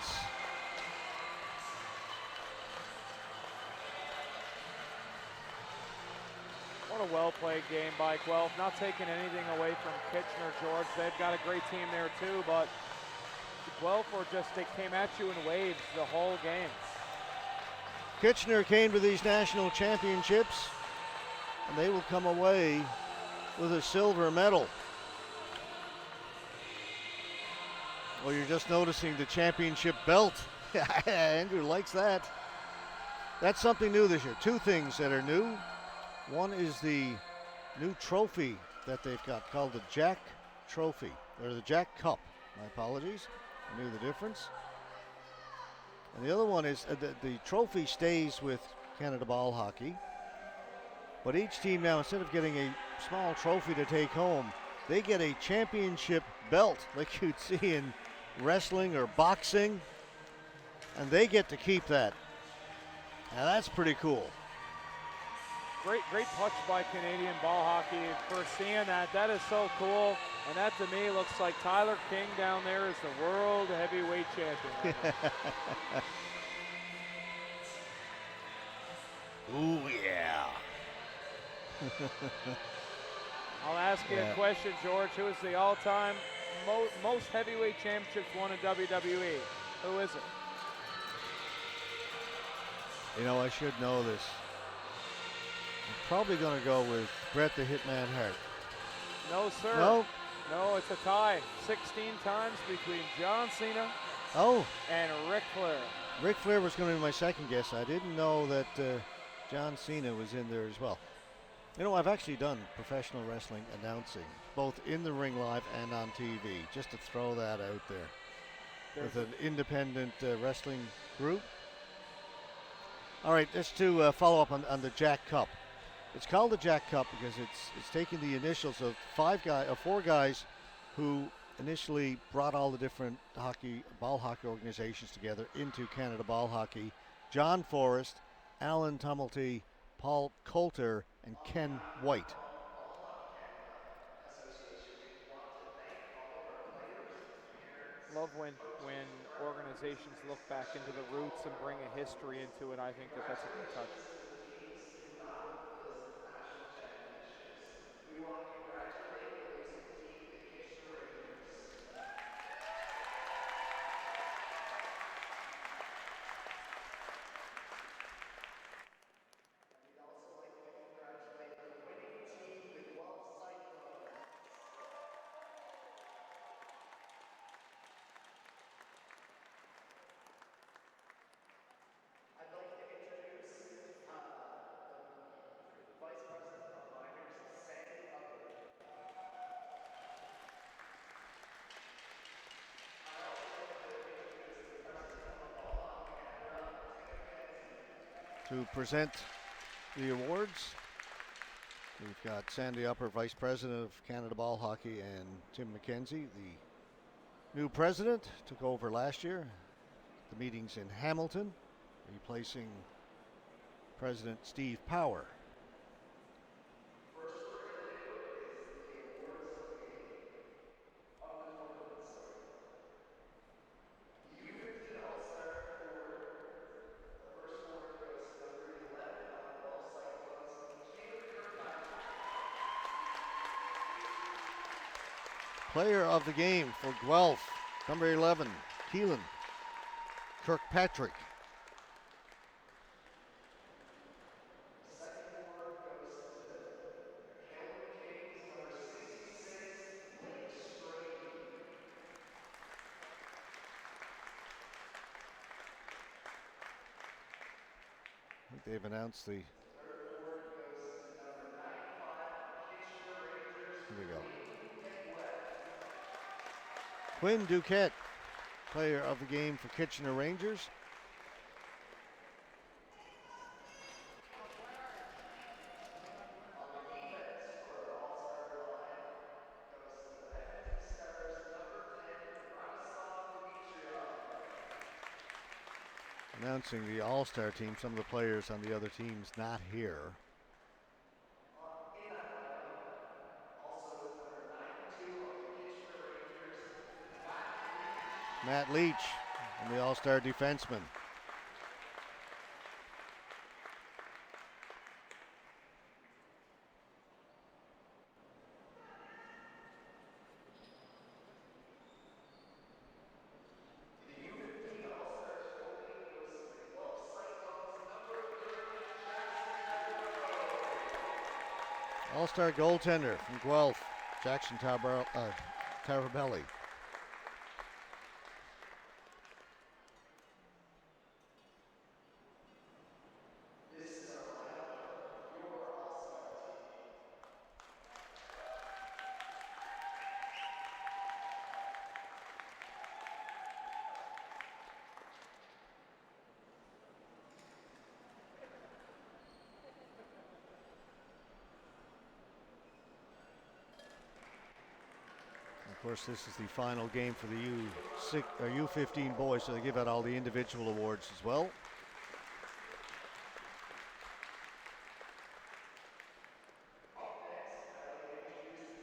What a well-played game by Guelph. Not taking anything away from Kitchener, George. They've got a great team there too, but Guelph were just, they came at you in waves the whole game. Kitchener came to these national championships, and they will come away with a silver medal. Well, you're just noticing the championship belt. Andrew likes that. That's something new this year. Two things that are new. One is the new trophy that they've got called the Jack Trophy, or the Jack Cup. My apologies. I knew the difference. And the other one is the trophy stays with Canada Ball Hockey, but each team now, instead of getting a small trophy to take home, they get a championship belt like you'd see in wrestling or boxing, and they get to keep that. Now that's pretty cool. Great touch by Canadian Ball Hockey for seeing that. That is so cool. And that to me looks like Tyler King down there is the world heavyweight champion. Ooh, yeah. I'll ask you a question, George. Who is the all-time most heavyweight championships won in WWE? Who is it? You know, I should know this. I'm probably going to go with Bret the Hitman Hart. No, sir. No? No, it's a tie. 16 times between John Cena and Ric Flair. Ric Flair was going to be my second guess. I didn't know that John Cena was in there as well. You know, I've actually done professional wrestling announcing, both in the ring live and on TV, just to throw that out there. With an independent wrestling group. All right, just to follow up on the Jack Cup. It's called the Jack Cup because it's taking the initials of four guys who initially brought all the different ball hockey organizations together into Canada Ball Hockey. John Forrest, Alan Tumulty, Paul Coulter, and Ken White. Love when organizations look back into the roots and bring a history into it. I think that's a good touch. To present the awards, we've got Sandy Upper, Vice President of Canada Ball Hockey, and Tim McKenzie, the new president, took over last year. The meeting's in Hamilton, replacing President Steve Power. Player of the game for Guelph, number 11, Keelan Kirkpatrick. I think they've announced the... Here we go. Quinn Duquette, player of the game for Kitchener Rangers. Announcing the all-star team, some of the players on the other teams not here. Matt Leach, and the all-star defenseman. The U15 All-Stars voting goes to the Guelph Cyclones, number 30, Jackson Tarabelli. All-star goaltender from Guelph, Jackson Tarabelli. This is our lineup of your All-Star team. Of course, this is the final game for the U15 boys, so they give out all the individual awards as well. Up next, I'd like to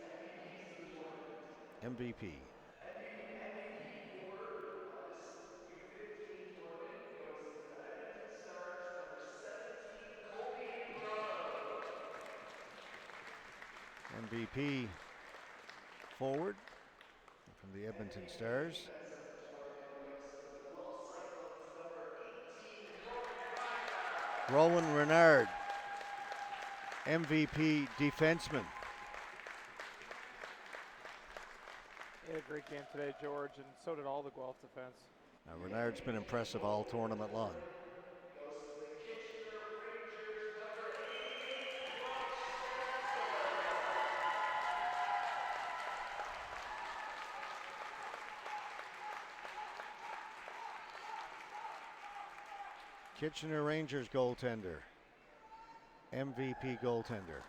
introduce the MVPs of the tournament. MVP. MVP award of this U15 tournament goes to the Edmonton Stars, number 17, Colby Love. MVP forward from the Edmonton Stars. Defense of the tournament goes to the Guelph Cyclones, number 18, Rowan Reinhardt. Rowan Renard, MVP defenseman. He had a great game today, George, and so did all the Guelph defense. Now, Renard's been impressive all tournament long. Goes to the Kitchener Rangers, number 88, Brock Stanfield. Kitchener Rangers goaltender, MVP goaltender.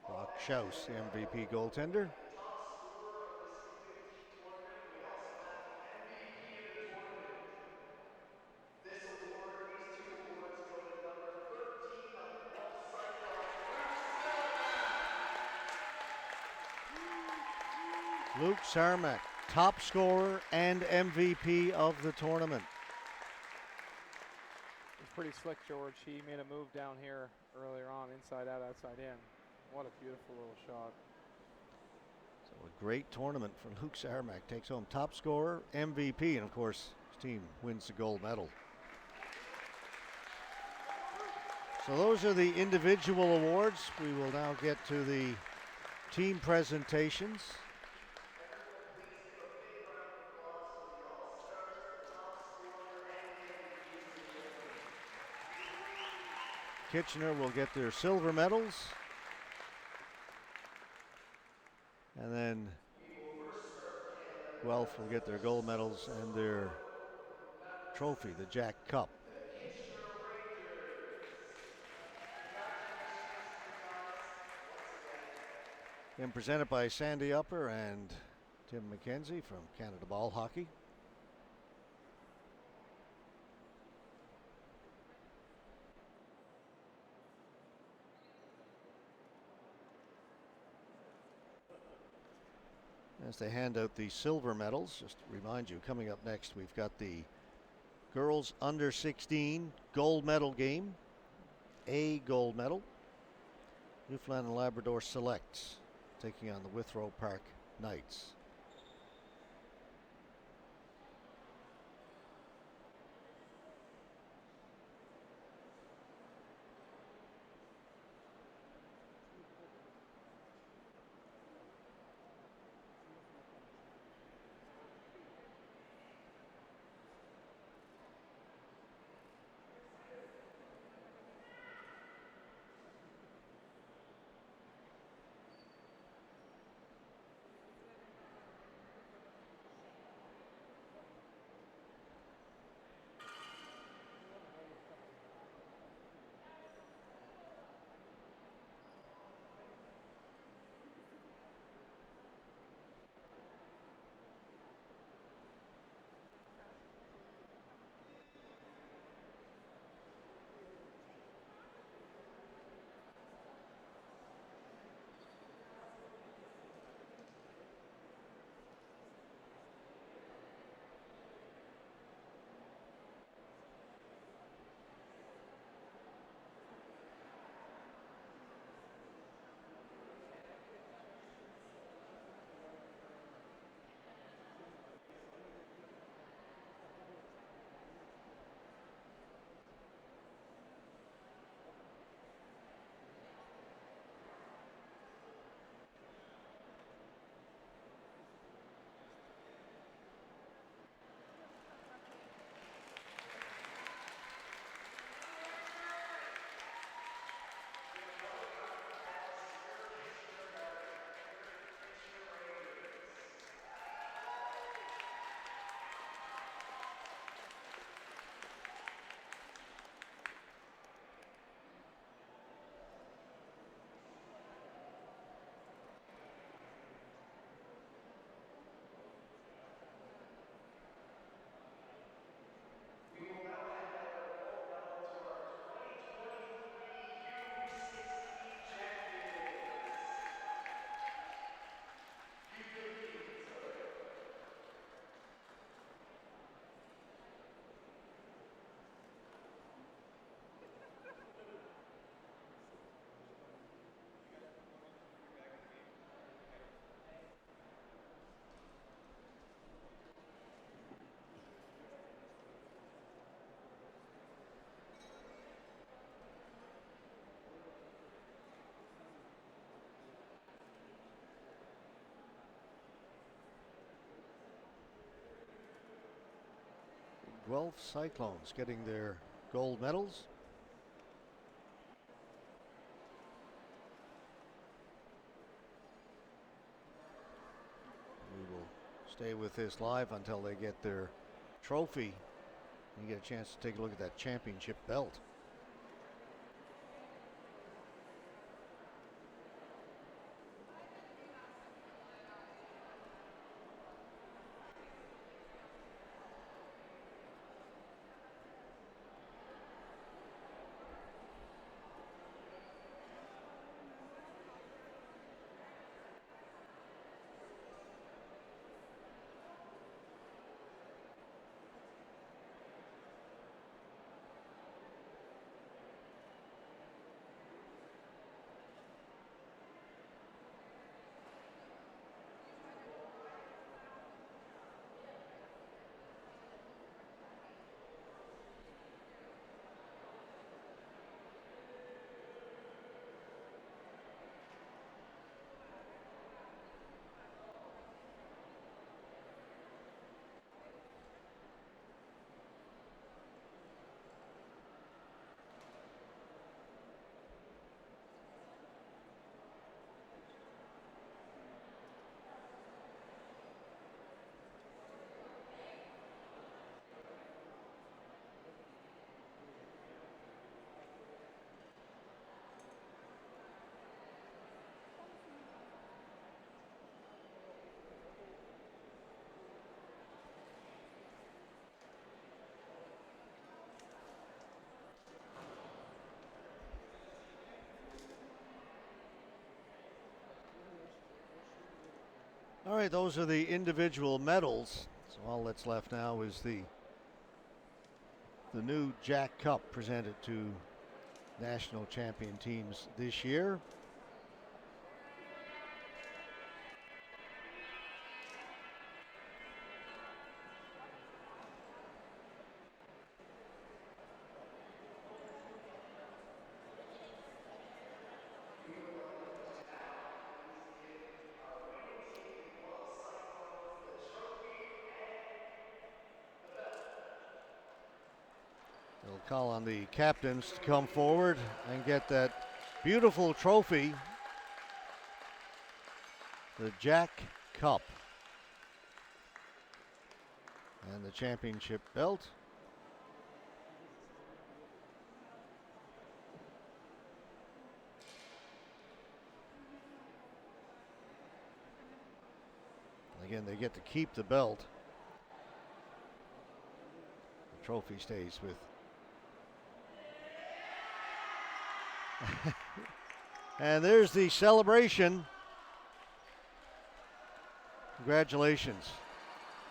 Brock Schaus, the MVP goaltender. The top scorer of this U15 tournament, we also have the MVP of the tournament. These two awards go to number 13 on the Guelph Cyclones, Luke Sarmack. Luke Sarmack, top scorer and MVP of the tournament. It's pretty slick, George. He made a move down here earlier on, inside out, outside in. What a beautiful little shot. So a great tournament for Luke Sarmack. Takes home top scorer, MVP, and of course his team wins the gold medal. So those are the individual awards. We will now get to the team presentations. Everyone, please give a big round of applause for the All-Stars, the top scorer, and the MVPs of the tournament. Kitchener will get their silver medals. And then Guelph will get their gold medals and their trophy, the Jack Cup. The Kitchener Rangers. Congratulations to you guys once again. And presented by Sandy Upper and Tim McKenzie from Canada Ball Hockey. As they hand out the silver medals, just to remind you, coming up next, we've got the girls under 16 gold medal game, a gold medal. Newfoundland and Labrador Selects taking on the Withrow Park Knights. Guelph Cyclones getting their gold medals. We will stay with this live until they get their trophy. You get a chance to take a look at that championship belt. All right, those are the individual medals. So all that's left now is the new Jack Cup presented to national champion teams this year. We would like to now please give our winning team, the Guelph Cyclones, the trophy and the belt. They'll call on the captains to come forward and get that beautiful trophy, the Jack Cup, and the championship belt. Again, they get to keep the belt. The trophy stays with. And there's the celebration. Congratulations,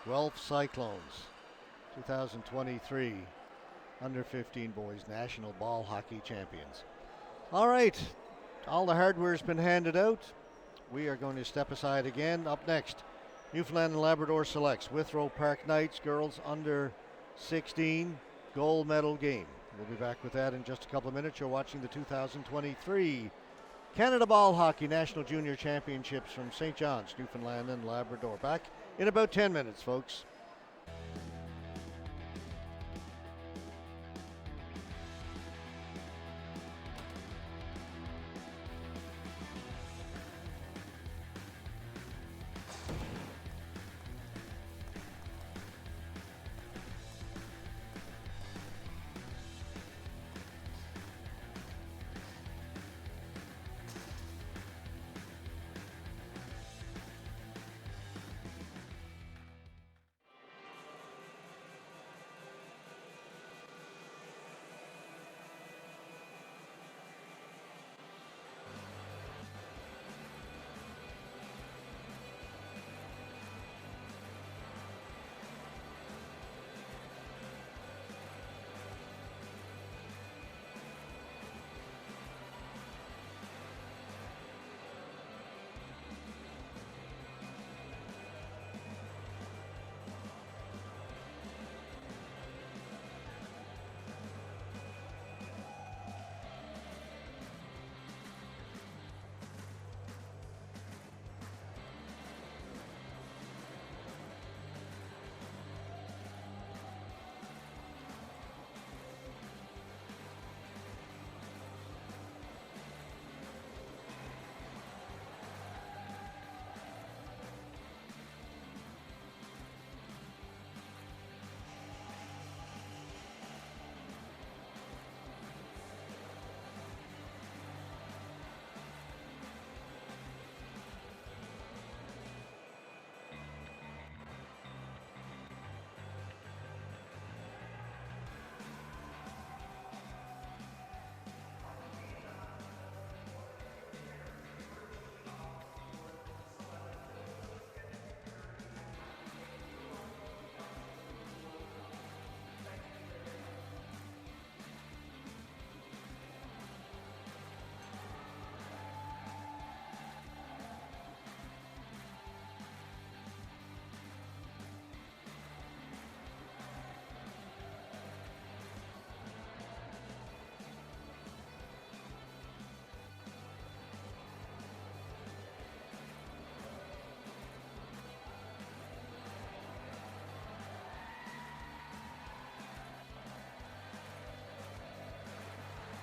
Guelph Cyclones, 2023 under 15 boys national ball hockey champions. All right, all the hardware's been handed out. We are going to step aside again. Up next, Newfoundland and Labrador selects Withrow Park Knights girls under 16 gold medal game. We'll be back with that in just a couple of minutes. You're watching the 2023 Canada Ball Hockey National Junior Championships from St. John's, Newfoundland and Labrador. Back in about 10 minutes, folks.